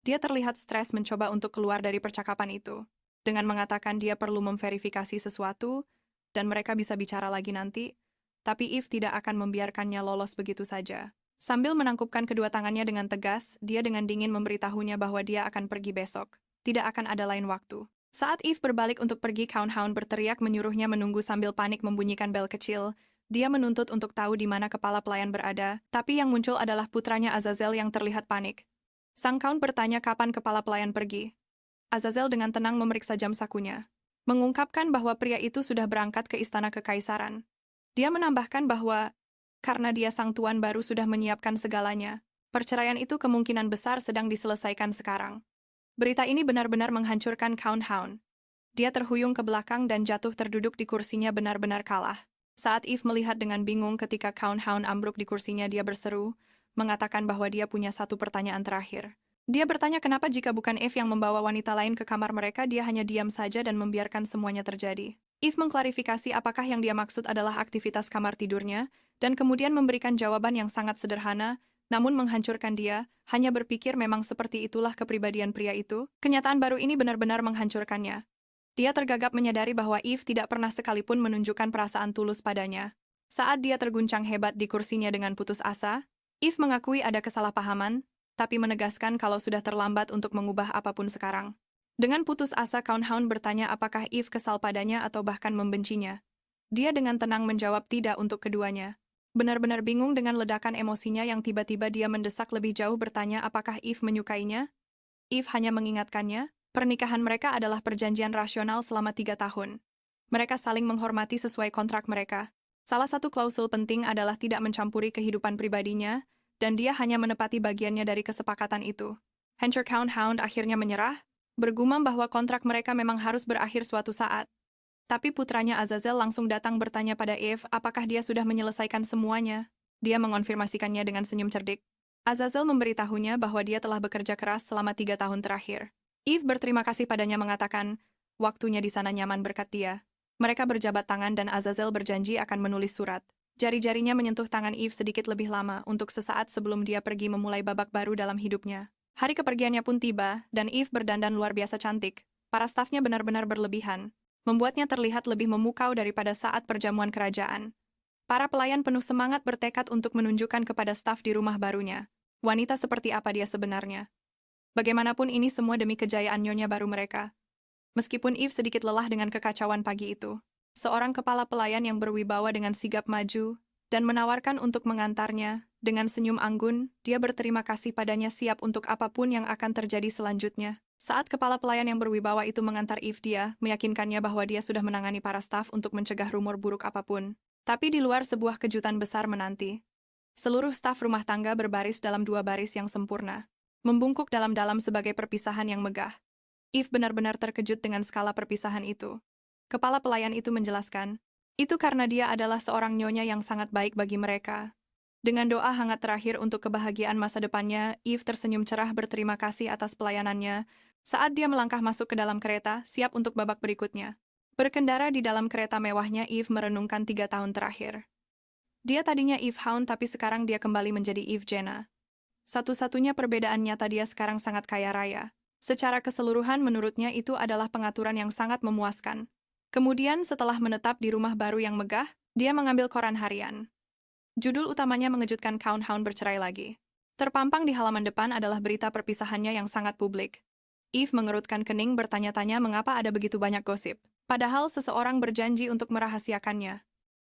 Dia terlihat stres mencoba untuk keluar dari percakapan itu, dengan mengatakan dia perlu memverifikasi sesuatu, dan mereka bisa bicara lagi nanti, tapi Eve tidak akan membiarkannya lolos begitu saja. Sambil menangkupkan kedua tangannya dengan tegas, dia dengan dingin memberitahunya bahwa dia akan pergi besok. Tidak akan ada lain waktu. Saat Eve berbalik untuk pergi, Count Hound berteriak menyuruhnya menunggu sambil panik membunyikan bel kecil. Dia menuntut untuk tahu di mana kepala pelayan berada, tapi yang muncul adalah putranya Azazel yang terlihat panik. Sang Count bertanya kapan kepala pelayan pergi. Azazel dengan tenang memeriksa jam sakunya, mengungkapkan bahwa pria itu sudah berangkat ke istana kekaisaran. Dia menambahkan bahwa karena dia sang tuan baru sudah menyiapkan segalanya, perceraian itu kemungkinan besar sedang diselesaikan sekarang. Berita ini benar-benar menghancurkan Count Hound. Dia terhuyung ke belakang dan jatuh terduduk di kursinya benar-benar kalah. Saat Eve melihat dengan bingung ketika Count Hound ambruk di kursinya, dia berseru, mengatakan bahwa dia punya satu pertanyaan terakhir. Dia bertanya kenapa jika bukan Eve yang membawa wanita lain ke kamar mereka, dia hanya diam saja dan membiarkan semuanya terjadi. Eve mengklarifikasi apakah yang dia maksud adalah aktivitas kamar tidurnya, dan kemudian memberikan jawaban yang sangat sederhana, namun menghancurkan dia, hanya berpikir memang seperti itulah kepribadian pria itu. Kenyataan baru ini benar-benar menghancurkannya. Dia tergagap menyadari bahwa Eve tidak pernah sekalipun menunjukkan perasaan tulus padanya. Saat dia terguncang hebat di kursinya dengan putus asa, Eve mengakui ada kesalahpahaman, tapi menegaskan kalau sudah terlambat untuk mengubah apapun sekarang. Dengan putus asa, Count Hound bertanya apakah Eve kesal padanya atau bahkan membencinya. Dia dengan tenang menjawab tidak untuk keduanya. Benar-benar bingung dengan ledakan emosinya yang tiba-tiba dia mendesak lebih jauh bertanya apakah Eve menyukainya. Eve hanya mengingatkannya, pernikahan mereka adalah perjanjian rasional selama 3 tahun. Mereka saling menghormati sesuai kontrak mereka. Salah satu klausul penting adalah tidak mencampuri kehidupan pribadinya, dan dia hanya menepati bagiannya dari kesepakatan itu. Hancur Count Hound akhirnya menyerah, bergumam bahwa kontrak mereka memang harus berakhir suatu saat. Tapi putranya Azazel langsung datang bertanya pada Eve apakah dia sudah menyelesaikan semuanya. Dia mengonfirmasikannya dengan senyum cerdik. Azazel memberitahunya bahwa dia telah bekerja keras selama 3 tahun terakhir. Eve berterima kasih padanya mengatakan, waktunya di sana nyaman berkat dia. Mereka berjabat tangan dan Azazel berjanji akan menulis surat. Jari-jarinya menyentuh tangan Eve sedikit lebih lama untuk sesaat sebelum dia pergi memulai babak baru dalam hidupnya. Hari kepergiannya pun tiba, dan Eve berdandan luar biasa cantik. Para stafnya benar-benar berlebihan, membuatnya terlihat lebih memukau daripada saat perjamuan kerajaan. Para pelayan penuh semangat bertekad untuk menunjukkan kepada staf di rumah barunya, wanita seperti apa dia sebenarnya. Bagaimanapun ini semua demi kejayaan nyonya baru mereka. Meskipun Eve sedikit lelah dengan kekacauan pagi itu, seorang kepala pelayan yang berwibawa dengan sigap maju dan menawarkan untuk mengantarnya. Dengan senyum anggun, dia berterima kasih padanya siap untuk apapun yang akan terjadi selanjutnya. Saat kepala pelayan yang berwibawa itu mengantar Eve, dia meyakinkannya bahwa dia sudah menangani para staf untuk mencegah rumor buruk apapun. Tapi di luar sebuah kejutan besar menanti. Seluruh staf rumah tangga berbaris dalam 2 baris yang sempurna, membungkuk dalam-dalam sebagai perpisahan yang megah. Eve benar-benar terkejut dengan skala perpisahan itu. Kepala pelayan itu menjelaskan, itu karena dia adalah seorang nyonya yang sangat baik bagi mereka. Dengan doa hangat terakhir untuk kebahagiaan masa depannya, Eve tersenyum cerah berterima kasih atas pelayanannya saat dia melangkah masuk ke dalam kereta, siap untuk babak berikutnya. Berkendara di dalam kereta mewahnya, Eve merenungkan 3 tahun terakhir. Dia tadinya Eve Hound, tapi sekarang dia kembali menjadi Eve Jenna. Satu-satunya perbedaan nyata, dia sekarang sangat kaya raya. Secara keseluruhan menurutnya itu adalah pengaturan yang sangat memuaskan. Kemudian setelah menetap di rumah baru yang megah, dia mengambil koran harian. Judul utamanya mengejutkan, Count Hound bercerai lagi. Terpampang di halaman depan adalah berita perpisahannya yang sangat publik. Eve mengerutkan kening bertanya-tanya mengapa ada begitu banyak gosip. Padahal seseorang berjanji untuk merahasiakannya.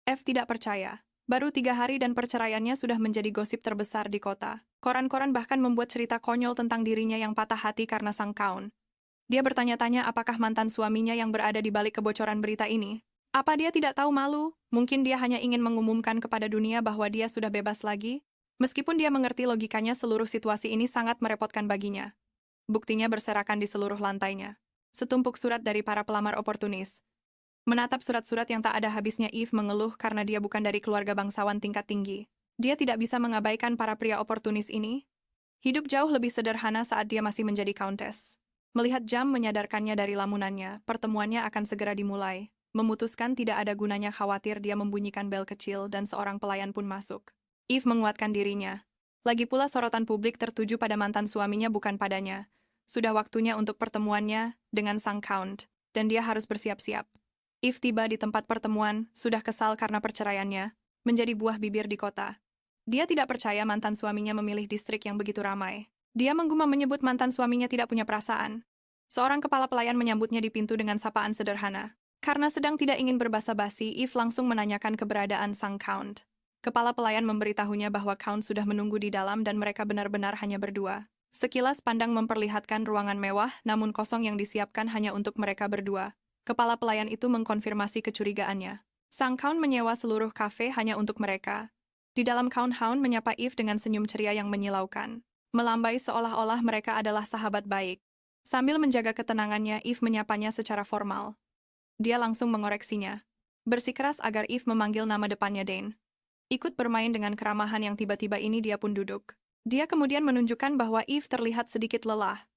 Eve tidak percaya. Baru 3 hari dan perceraiannya sudah menjadi gosip terbesar di kota. Koran-koran bahkan membuat cerita konyol tentang dirinya yang patah hati karena sang Count. Dia bertanya-tanya apakah mantan suaminya yang berada di balik kebocoran berita ini. Apa dia tidak tahu malu? Mungkin dia hanya ingin mengumumkan kepada dunia bahwa dia sudah bebas lagi? Meskipun dia mengerti logikanya, seluruh situasi ini sangat merepotkan baginya. Buktinya berserakan di seluruh lantainya. Setumpuk surat dari para pelamar oportunis. Menatap surat-surat yang tak ada habisnya, Eve mengeluh karena dia bukan dari keluarga bangsawan tingkat tinggi. Dia tidak bisa mengabaikan para pria oportunis ini. Hidup jauh lebih sederhana saat dia masih menjadi countess. Melihat jam menyadarkannya dari lamunannya, pertemuannya akan segera dimulai. Memutuskan tidak ada gunanya khawatir, dia membunyikan bel kecil dan seorang pelayan pun masuk. Eve menguatkan dirinya. Lagi pula sorotan publik tertuju pada mantan suaminya, bukan padanya. Sudah waktunya untuk pertemuannya dengan sang Count, dan dia harus bersiap-siap. Eve tiba di tempat pertemuan, sudah kesal karena perceraiannya, menjadi buah bibir di kota. Dia tidak percaya mantan suaminya memilih distrik yang begitu ramai. Dia menggumam menyebut mantan suaminya tidak punya perasaan. Seorang kepala pelayan menyambutnya di pintu dengan sapaan sederhana. Karena sedang tidak ingin berbasa-basi, Eve langsung menanyakan keberadaan sang Count. Kepala pelayan memberitahunya bahwa Count sudah menunggu di dalam dan mereka benar-benar hanya berdua. Sekilas pandang memperlihatkan ruangan mewah, namun kosong yang disiapkan hanya untuk mereka berdua. Kepala pelayan itu mengkonfirmasi kecurigaannya. Sang Count menyewa seluruh kafe hanya untuk mereka. Di dalam, Count Hound menyapa Eve dengan senyum ceria yang menyilaukan. Melambai seolah-olah mereka adalah sahabat baik. Sambil menjaga ketenangannya, Eve menyapanya secara formal. Dia langsung mengoreksinya. Bersikeras agar Eve memanggil nama depannya Dane. Ikut bermain dengan keramahan yang tiba-tiba ini, dia pun duduk. Dia kemudian menunjukkan bahwa Eve terlihat sedikit lelah.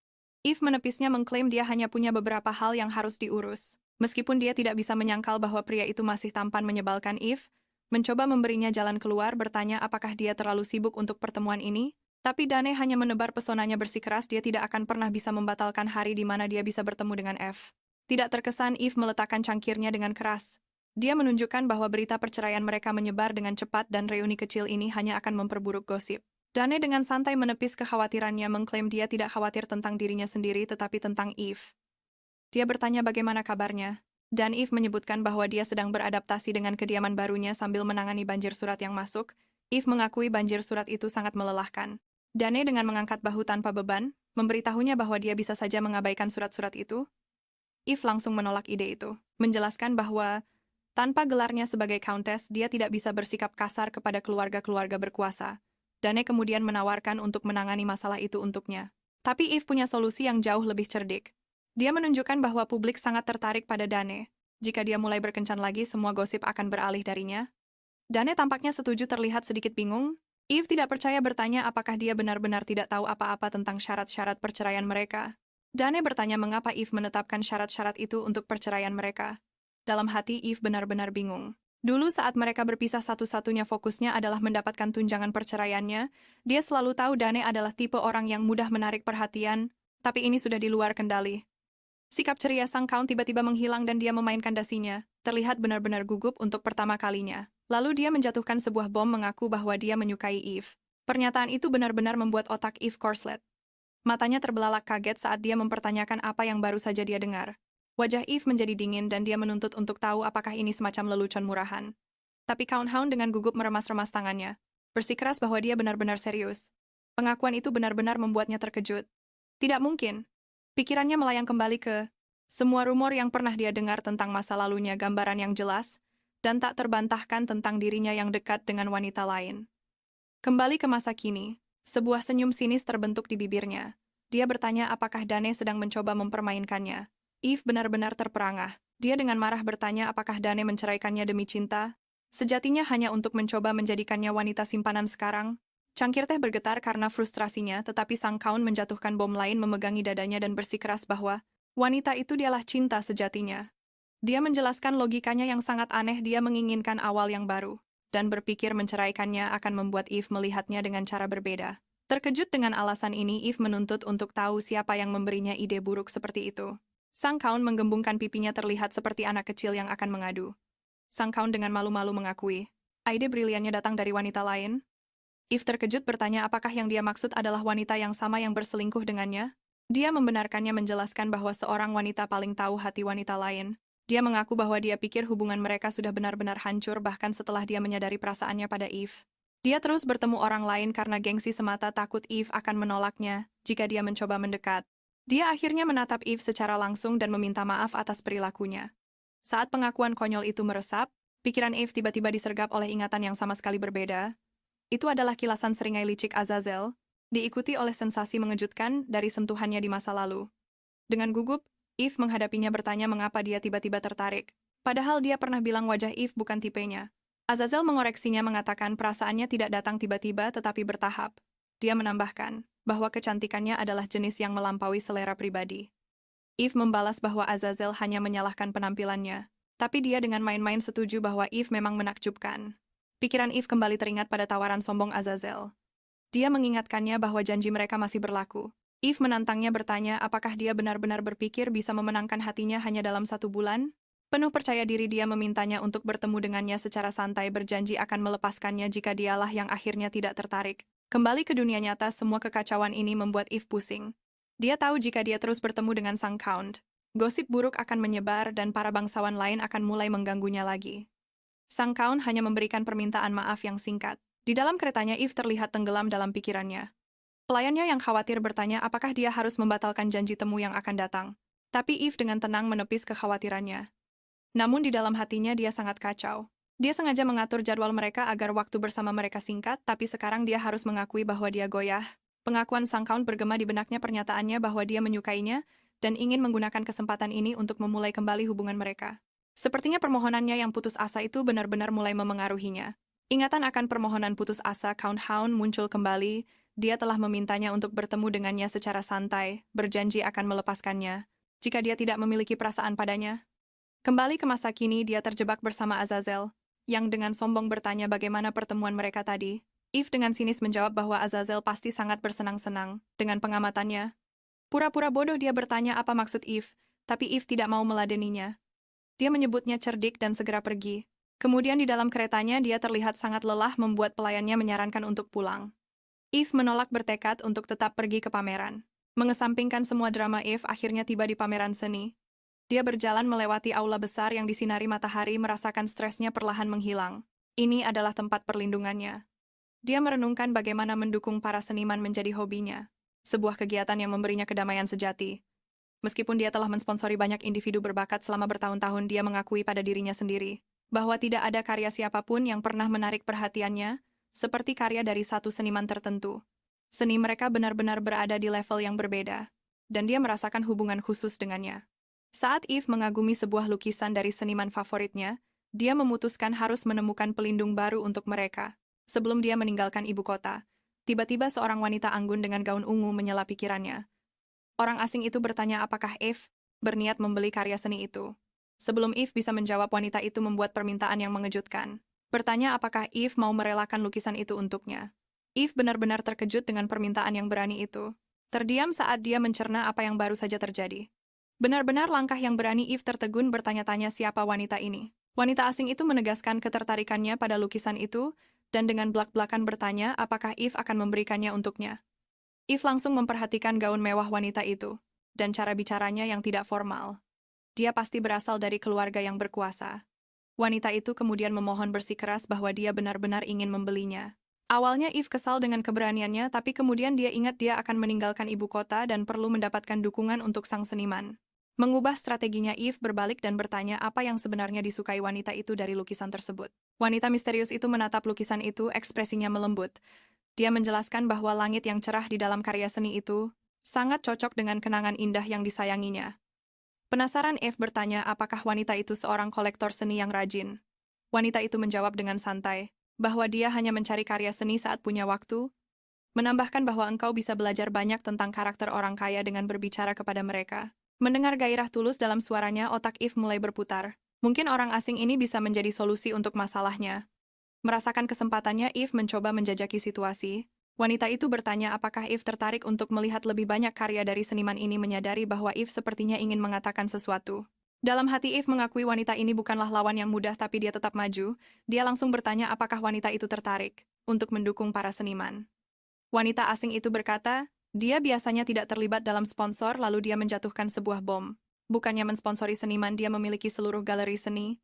Eve menepisnya mengklaim dia hanya punya beberapa hal yang harus diurus. Meskipun dia tidak bisa menyangkal bahwa pria itu masih tampan menyebalkan, Eve mencoba memberinya jalan keluar, bertanya apakah dia terlalu sibuk untuk pertemuan ini. Tapi Dane hanya menebar pesonanya, bersikeras dia tidak akan pernah bisa membatalkan hari di mana dia bisa bertemu dengan F. Tidak terkesan, Eve meletakkan cangkirnya dengan keras. Dia menunjukkan bahwa berita perceraian mereka menyebar dengan cepat dan reuni kecil ini hanya akan memperburuk gosip. Dane dengan santai menepis kekhawatirannya, mengklaim dia tidak khawatir tentang dirinya sendiri tetapi tentang Eve. Dia bertanya bagaimana kabarnya, dan Eve menyebutkan bahwa dia sedang beradaptasi dengan kediaman barunya sambil menangani banjir surat yang masuk. Eve mengakui banjir surat itu sangat melelahkan. Dane dengan mengangkat bahu tanpa beban, memberitahunya bahwa dia bisa saja mengabaikan surat-surat itu. Eve langsung menolak ide itu, menjelaskan bahwa tanpa gelarnya sebagai countess, dia tidak bisa bersikap kasar kepada keluarga-keluarga berkuasa. Dane kemudian menawarkan untuk menangani masalah itu untuknya. Tapi Eve punya solusi yang jauh lebih cerdik. Dia menunjukkan bahwa publik sangat tertarik pada Dane. Jika dia mulai berkencan lagi, semua gosip akan beralih darinya. Dane tampaknya setuju terlihat sedikit bingung. Eve tidak percaya bertanya apakah dia benar-benar tidak tahu apa-apa tentang syarat-syarat perceraian mereka. Dane bertanya mengapa Eve menetapkan syarat-syarat itu untuk perceraian mereka. Dalam hati Eve benar-benar bingung. Dulu saat mereka berpisah satu-satunya fokusnya adalah mendapatkan tunjangan perceraiannya, dia selalu tahu Dane adalah tipe orang yang mudah menarik perhatian, tapi ini sudah di luar kendali. Sikap ceria sang Count tiba-tiba menghilang dan dia memainkan dasinya, terlihat benar-benar gugup untuk pertama kalinya. Lalu dia menjatuhkan sebuah bom mengaku bahwa dia menyukai Eve. Pernyataan itu benar-benar membuat otak Eve korslet. Matanya terbelalak kaget saat dia mempertanyakan apa yang baru saja dia dengar. Wajah Eve menjadi dingin dan dia menuntut untuk tahu apakah ini semacam lelucon murahan. Tapi Count Hound dengan gugup meremas-remas tangannya, bersikeras bahwa dia benar-benar serius. Pengakuan itu benar-benar membuatnya terkejut. Tidak mungkin. Pikirannya melayang kembali ke semua rumor yang pernah dia dengar tentang masa lalunya, gambaran yang jelas, dan tak terbantahkan tentang dirinya yang dekat dengan wanita lain. Kembali ke masa kini, sebuah senyum sinis terbentuk di bibirnya. Dia bertanya apakah Dane sedang mencoba mempermainkannya. Eve benar-benar terperangah. Dia dengan marah bertanya apakah Dane menceraikannya demi cinta. Sejatinya hanya untuk mencoba menjadikannya wanita simpanan sekarang. Cangkir teh bergetar karena frustrasinya, tetapi sang Count menjatuhkan bom lain memegangi dadanya dan bersikeras bahwa wanita itu dialah cinta sejatinya. Dia menjelaskan logikanya yang sangat aneh, dia menginginkan awal yang baru, dan berpikir menceraikannya akan membuat Eve melihatnya dengan cara berbeda. Terkejut dengan alasan ini, Eve menuntut untuk tahu siapa yang memberinya ide buruk seperti itu. Sang Count menggembungkan pipinya terlihat seperti anak kecil yang akan mengadu. Sang Count dengan malu-malu mengakui, ide briliannya datang dari wanita lain. Eve terkejut bertanya apakah yang dia maksud adalah wanita yang sama yang berselingkuh dengannya. Dia membenarkannya menjelaskan bahwa seorang wanita paling tahu hati wanita lain. Dia mengaku bahwa dia pikir hubungan mereka sudah benar-benar hancur bahkan setelah dia menyadari perasaannya pada Eve. Dia terus bertemu orang lain karena gengsi semata, takut Eve akan menolaknya jika dia mencoba mendekat. Dia akhirnya menatap Eve secara langsung dan meminta maaf atas perilakunya. Saat pengakuan konyol itu meresap, pikiran Eve tiba-tiba disergap oleh ingatan yang sama sekali berbeda. Itu adalah kilasan seringai licik Azazel, diikuti oleh sensasi mengejutkan dari sentuhannya di masa lalu. Dengan gugup, Eve menghadapinya bertanya mengapa dia tiba-tiba tertarik. Padahal dia pernah bilang wajah Eve bukan tipenya. Azazel mengoreksinya mengatakan perasaannya tidak datang tiba-tiba tetapi bertahap. Dia menambahkan bahwa kecantikannya adalah jenis yang melampaui selera pribadi. Eve membalas bahwa Azazel hanya menyalahkan penampilannya, tapi dia dengan main-main setuju bahwa Eve memang menakjubkan. Pikiran Eve kembali teringat pada tawaran sombong Azazel. Dia mengingatkannya bahwa janji mereka masih berlaku. Eve menantangnya bertanya apakah dia benar-benar berpikir bisa memenangkan hatinya hanya dalam 1 bulan? Penuh percaya diri dia memintanya untuk bertemu dengannya secara santai, berjanji akan melepaskannya jika dialah yang akhirnya tidak tertarik. Kembali ke dunia nyata, semua kekacauan ini membuat Eve pusing. Dia tahu jika dia terus bertemu dengan sang Count, gosip buruk akan menyebar dan para bangsawan lain akan mulai mengganggunya lagi. Sang Count hanya memberikan permintaan maaf yang singkat. Di dalam keretanya, Eve terlihat tenggelam dalam pikirannya. Pelayannya yang khawatir bertanya apakah dia harus membatalkan janji temu yang akan datang. Tapi Eve dengan tenang menepis kekhawatirannya. Namun di dalam hatinya dia sangat kacau. Dia sengaja mengatur jadwal mereka agar waktu bersama mereka singkat, tapi sekarang dia harus mengakui bahwa dia goyah. Pengakuan sang Count bergema di benaknya, pernyataannya bahwa dia menyukainya dan ingin menggunakan kesempatan ini untuk memulai kembali hubungan mereka. Sepertinya permohonannya yang putus asa itu benar-benar mulai memengaruhinya. Ingatan akan permohonan putus asa Count Hound muncul kembali. Dia telah memintanya untuk bertemu dengannya secara santai, berjanji akan melepaskannya jika dia tidak memiliki perasaan padanya. Kembali ke masa kini, dia terjebak bersama Azazel, yang dengan sombong bertanya bagaimana pertemuan mereka tadi. Eve dengan sinis menjawab bahwa Azazel pasti sangat bersenang-senang dengan pengamatannya. Pura-pura bodoh dia bertanya apa maksud Eve, tapi Eve tidak mau meladeninya. Dia menyebutnya cerdik dan segera pergi. Kemudian di dalam keretanya dia terlihat sangat lelah, membuat pelayannya menyarankan untuk pulang. Eve menolak, bertekad untuk tetap pergi ke pameran. Mengesampingkan semua drama, Eve akhirnya tiba di pameran seni. Dia berjalan melewati aula besar yang disinari matahari, merasakan stresnya perlahan menghilang. Ini adalah tempat perlindungannya. Dia merenungkan bagaimana mendukung para seniman menjadi hobinya. Sebuah kegiatan yang memberinya kedamaian sejati. Meskipun dia telah mensponsori banyak individu berbakat selama bertahun-tahun, dia mengakui pada dirinya sendiri bahwa tidak ada karya siapapun yang pernah menarik perhatiannya seperti karya dari satu seniman tertentu. Seni mereka benar-benar berada di level yang berbeda. dan dia merasakan hubungan khusus dengannya. Saat Eve mengagumi sebuah lukisan dari seniman favoritnya, dia memutuskan harus menemukan pelindung baru untuk mereka. Sebelum dia meninggalkan ibu kota, tiba-tiba seorang wanita anggun dengan gaun ungu menyela pikirannya. Orang asing itu bertanya apakah Eve berniat membeli karya seni itu. Sebelum Eve bisa menjawab, wanita itu membuat permintaan yang mengejutkan. Bertanya apakah Eve mau merelakan lukisan itu untuknya. Eve benar-benar terkejut dengan permintaan yang berani itu. Terdiam saat dia mencerna apa yang baru saja terjadi. Benar-benar langkah yang berani. Eve tertegun bertanya-tanya siapa wanita ini. Wanita asing itu menegaskan ketertarikannya pada lukisan itu, dan dengan belak-belakan bertanya apakah Eve akan memberikannya untuknya. Eve langsung memperhatikan gaun mewah wanita itu, dan cara bicaranya yang tidak formal. Dia pasti berasal dari keluarga yang berkuasa. Wanita itu kemudian memohon bersikeras bahwa dia benar-benar ingin membelinya. Awalnya Eve kesal dengan keberaniannya, tapi kemudian dia ingat dia akan meninggalkan ibu kota dan perlu mendapatkan dukungan untuk sang seniman. Mengubah strateginya, Eve berbalik dan bertanya apa yang sebenarnya disukai wanita itu dari lukisan tersebut. Wanita misterius itu menatap lukisan itu, ekspresinya melembut. Dia menjelaskan bahwa langit yang cerah di dalam karya seni itu sangat cocok dengan kenangan indah yang disayanginya. Penasaran, Eve bertanya apakah wanita itu seorang kolektor seni yang rajin. Wanita itu menjawab dengan santai bahwa dia hanya mencari karya seni saat punya waktu, menambahkan bahwa engkau bisa belajar banyak tentang karakter orang kaya dengan berbicara kepada mereka. Mendengar gairah tulus dalam suaranya, otak Eve mulai berputar. Mungkin orang asing ini bisa menjadi solusi untuk masalahnya. Merasakan kesempatannya, Eve mencoba menjajaki situasi. Wanita itu bertanya apakah Eve tertarik untuk melihat lebih banyak karya dari seniman ini, menyadari bahwa Eve sepertinya ingin mengatakan sesuatu. Dalam hati Eve mengakui wanita ini bukanlah lawan yang mudah, tapi dia tetap maju. Dia langsung bertanya apakah wanita itu tertarik untuk mendukung para seniman. Wanita asing itu berkata, dia biasanya tidak terlibat dalam sponsor, lalu dia menjatuhkan sebuah bom. Bukannya mensponsori seniman, dia memiliki seluruh galeri seni.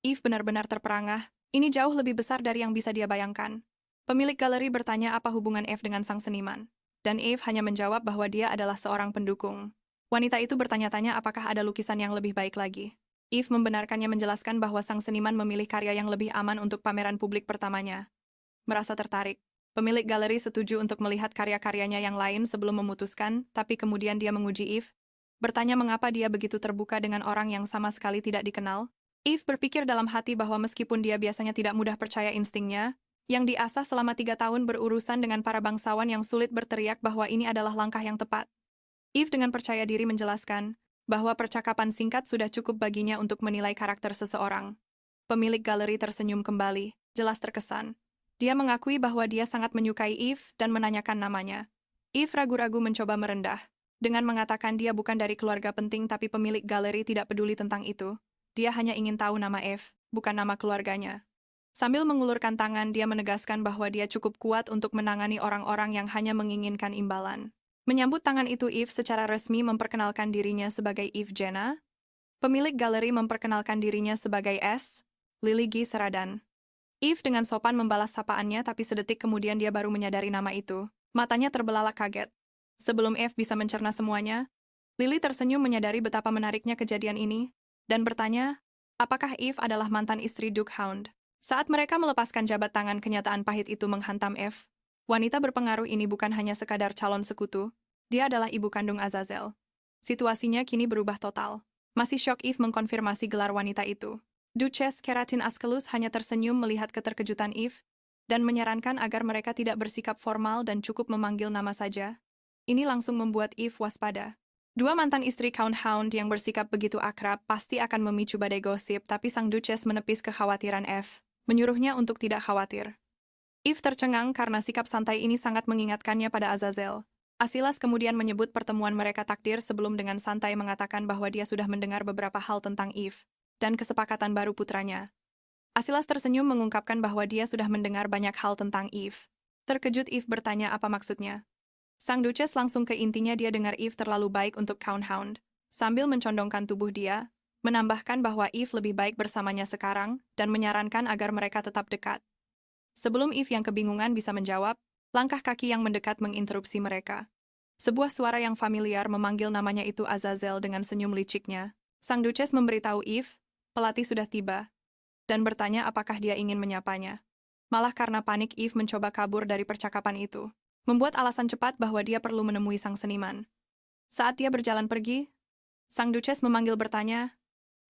Eve benar-benar terperangah. Ini jauh lebih besar dari yang bisa dia bayangkan. Pemilik galeri bertanya apa hubungan Eve dengan sang seniman. Dan Eve hanya menjawab bahwa dia adalah seorang pendukung. Wanita itu bertanya-tanya apakah ada lukisan yang lebih baik lagi. Eve membenarkannya, menjelaskan bahwa sang seniman memilih karya yang lebih aman untuk pameran publik pertamanya. Merasa tertarik, pemilik galeri setuju untuk melihat karya-karyanya yang lain sebelum memutuskan, tapi kemudian dia menguji Eve. Bertanya mengapa dia begitu terbuka dengan orang yang sama sekali tidak dikenal. Eve berpikir dalam hati bahwa meskipun dia biasanya tidak mudah percaya instingnya, yang diasah selama 3 tahun berurusan dengan para bangsawan yang sulit berteriak bahwa ini adalah langkah yang tepat. Eve dengan percaya diri menjelaskan bahwa percakapan singkat sudah cukup baginya untuk menilai karakter seseorang. Pemilik galeri tersenyum kembali, jelas terkesan. Dia mengakui bahwa dia sangat menyukai Eve dan menanyakan namanya. Eve ragu-ragu mencoba merendah, dengan mengatakan dia bukan dari keluarga penting, tapi pemilik galeri tidak peduli tentang itu. Dia hanya ingin tahu nama Eve, bukan nama keluarganya. Sambil mengulurkan tangan, dia menegaskan bahwa dia cukup kuat untuk menangani orang-orang yang hanya menginginkan imbalan. Menyambut tangan itu, Eve secara resmi memperkenalkan dirinya sebagai Eve Jenna. Pemilik galeri memperkenalkan dirinya sebagai S. Lily G. Seradan. Eve dengan sopan membalas sapaannya, tapi sedetik kemudian dia baru menyadari nama itu. Matanya terbelalak kaget. Sebelum Eve bisa mencerna semuanya, Lily tersenyum menyadari betapa menariknya kejadian ini, dan bertanya, apakah Eve adalah mantan istri Duke Hound? Saat mereka melepaskan jabat tangan, kenyataan pahit itu menghantam Eve. Wanita berpengaruh ini bukan hanya sekadar calon sekutu, dia adalah ibu kandung Azazel. Situasinya kini berubah total. Masih syok, Eve mengkonfirmasi gelar wanita itu. Duchess Keratin Askelus hanya tersenyum melihat keterkejutan Eve, dan menyarankan agar mereka tidak bersikap formal dan cukup memanggil nama saja. Ini langsung membuat Eve waspada. Dua mantan istri Count Hound yang bersikap begitu akrab pasti akan memicu badai gosip, tapi sang Duchess menepis kekhawatiran Eve, menyuruhnya untuk tidak khawatir. Eve tercengang karena sikap santai ini sangat mengingatkannya pada Azazel. Asilas kemudian menyebut pertemuan mereka takdir sebelum dengan santai mengatakan bahwa dia sudah mendengar beberapa hal tentang Eve dan kesepakatan baru putranya. Asilas tersenyum mengungkapkan bahwa dia sudah mendengar banyak hal tentang Eve. Terkejut, Eve bertanya apa maksudnya. Sang Duchess langsung ke intinya, dia dengar Eve terlalu baik untuk Count Hound. Sambil mencondongkan tubuh dia, menambahkan bahwa Eve lebih baik bersamanya sekarang dan menyarankan agar mereka tetap dekat. Sebelum Eve yang kebingungan bisa menjawab, langkah kaki yang mendekat menginterupsi mereka. Sebuah suara yang familiar memanggil namanya itu Azazel dengan senyum liciknya. Sang Duchess memberitahu Eve, pelatih sudah tiba, dan bertanya apakah dia ingin menyapanya. Malah karena panik, Eve mencoba kabur dari percakapan itu, membuat alasan cepat bahwa dia perlu menemui sang seniman. Saat dia berjalan pergi, sang Duchess memanggil bertanya,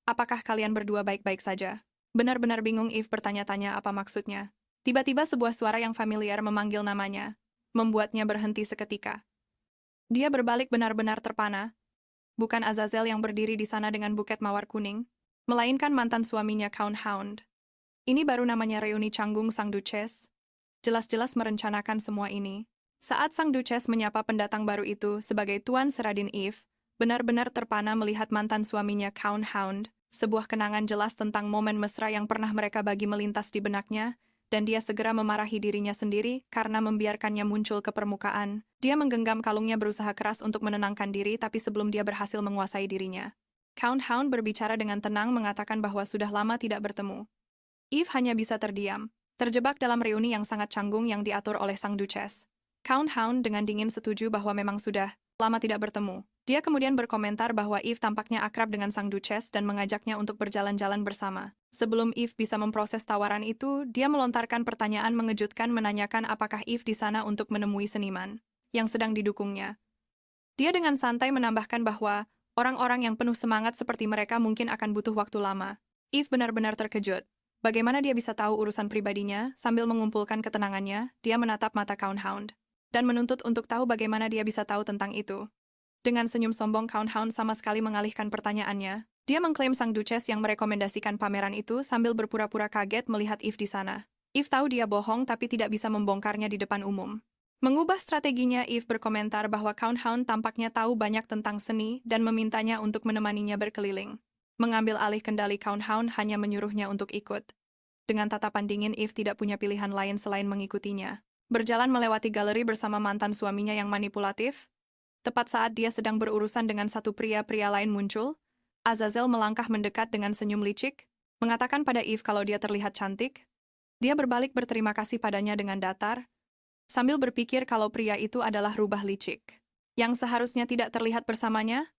apakah kalian berdua baik-baik saja? Benar-benar bingung Eve bertanya-tanya apa maksudnya. Tiba-tiba sebuah suara yang familiar memanggil namanya, membuatnya berhenti seketika. Dia berbalik benar-benar terpana, bukan Azazel yang berdiri di sana dengan buket mawar kuning, melainkan mantan suaminya Count Hound. Ini baru namanya reuni canggung sang Duchess. Jelas-jelas merencanakan semua ini. Saat sang Duchess menyapa pendatang baru itu sebagai Tuan Seradin Eve, benar-benar terpana melihat mantan suaminya Count Hound, sebuah kenangan jelas tentang momen mesra yang pernah mereka bagi melintas di benaknya, dan dia segera memarahi dirinya sendiri karena membiarkannya muncul ke permukaan. Dia menggenggam kalungnya berusaha keras untuk menenangkan diri, tapi sebelum dia berhasil menguasai dirinya. Count Hound berbicara dengan tenang mengatakan bahwa sudah lama tidak bertemu. Eve hanya bisa terdiam, terjebak dalam reuni yang sangat canggung yang diatur oleh sang Duchess. Count Hound dengan dingin setuju bahwa memang sudah lama tidak bertemu. Dia kemudian berkomentar bahwa Eve tampaknya akrab dengan sang Duchess dan mengajaknya untuk berjalan-jalan bersama. Sebelum Eve bisa memproses tawaran itu, dia melontarkan pertanyaan mengejutkan menanyakan apakah Eve di sana untuk menemui seniman yang sedang didukungnya. Dia dengan santai menambahkan bahwa orang-orang yang penuh semangat seperti mereka mungkin akan butuh waktu lama. Eve benar-benar terkejut. Bagaimana dia bisa tahu urusan pribadinya? Sambil mengumpulkan ketenangannya, dia menatap mata Count Hound dan menuntut untuk tahu bagaimana dia bisa tahu tentang itu. Dengan senyum sombong, Count Hound sama sekali mengalihkan pertanyaannya. Dia mengklaim sang Duchess yang merekomendasikan pameran itu sambil berpura-pura kaget melihat Eve di sana. Eve tahu dia bohong tapi tidak bisa membongkarnya di depan umum. Mengubah strateginya, Eve berkomentar bahwa Count Hound tampaknya tahu banyak tentang seni dan memintanya untuk menemaninya berkeliling. Mengambil alih kendali, Count Hound hanya menyuruhnya untuk ikut. Dengan tatapan dingin, Eve tidak punya pilihan lain selain mengikutinya. Berjalan melewati galeri bersama mantan suaminya yang manipulatif, tepat saat dia sedang berurusan dengan satu pria-pria lain muncul, Azazel melangkah mendekat dengan senyum licik, mengatakan pada Eve kalau dia terlihat cantik. Dia berbalik berterima kasih padanya dengan datar, sambil berpikir kalau pria itu adalah rubah licik, yang seharusnya tidak terlihat bersamanya.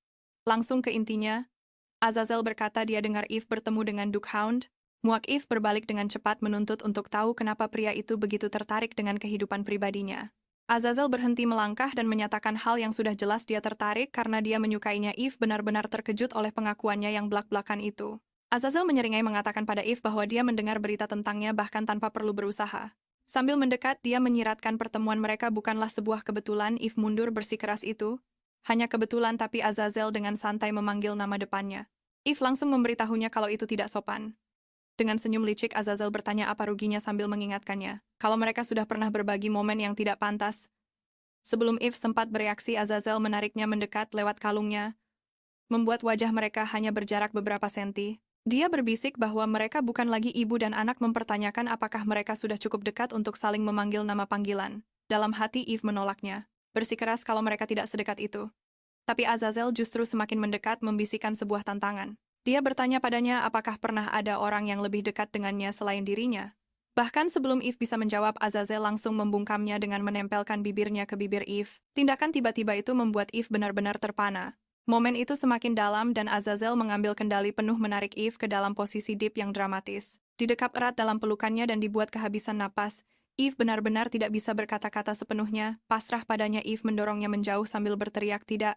Langsung ke intinya, Azazel berkata dia dengar Eve bertemu dengan Duke Hound. Muak Eve berbalik dengan cepat menuntut untuk tahu kenapa pria itu begitu tertarik dengan kehidupan pribadinya. Azazel berhenti melangkah dan menyatakan hal yang sudah jelas dia tertarik karena dia menyukainya. Eve benar-benar terkejut oleh pengakuannya yang belak-belakan itu. Azazel menyeringai mengatakan pada Eve bahwa dia mendengar berita tentangnya bahkan tanpa perlu berusaha. Sambil mendekat, dia menyiratkan pertemuan mereka bukanlah sebuah kebetulan. Eve mundur bersikeras itu. Hanya kebetulan, tapi Azazel dengan santai memanggil nama depannya. Eve langsung memberitahunya kalau itu tidak sopan. Dengan senyum licik, Azazel bertanya apa ruginya sambil mengingatkannya kalau mereka sudah pernah berbagi momen yang tidak pantas. Sebelum Eve sempat bereaksi, Azazel menariknya mendekat lewat kalungnya, membuat wajah mereka hanya berjarak beberapa senti. Dia berbisik bahwa mereka bukan lagi ibu dan anak, mempertanyakan apakah mereka sudah cukup dekat untuk saling memanggil nama panggilan. Dalam hati Eve menolaknya, bersikeras kalau mereka tidak sedekat itu. Tapi Azazel justru semakin mendekat, membisikkan sebuah tantangan. Dia bertanya padanya apakah pernah ada orang yang lebih dekat dengannya selain dirinya. Bahkan sebelum Eve bisa menjawab, Azazel langsung membungkamnya dengan menempelkan bibirnya ke bibir Eve. Tindakan tiba-tiba itu membuat Eve benar-benar terpana. Momen itu semakin dalam dan Azazel mengambil kendali penuh menarik Eve ke dalam posisi deep yang dramatis. Didekap erat dalam pelukannya dan dibuat kehabisan napas, Eve benar-benar tidak bisa berkata-kata sepenuhnya. Pasrah padanya, Eve mendorongnya menjauh sambil berteriak, "Tidak,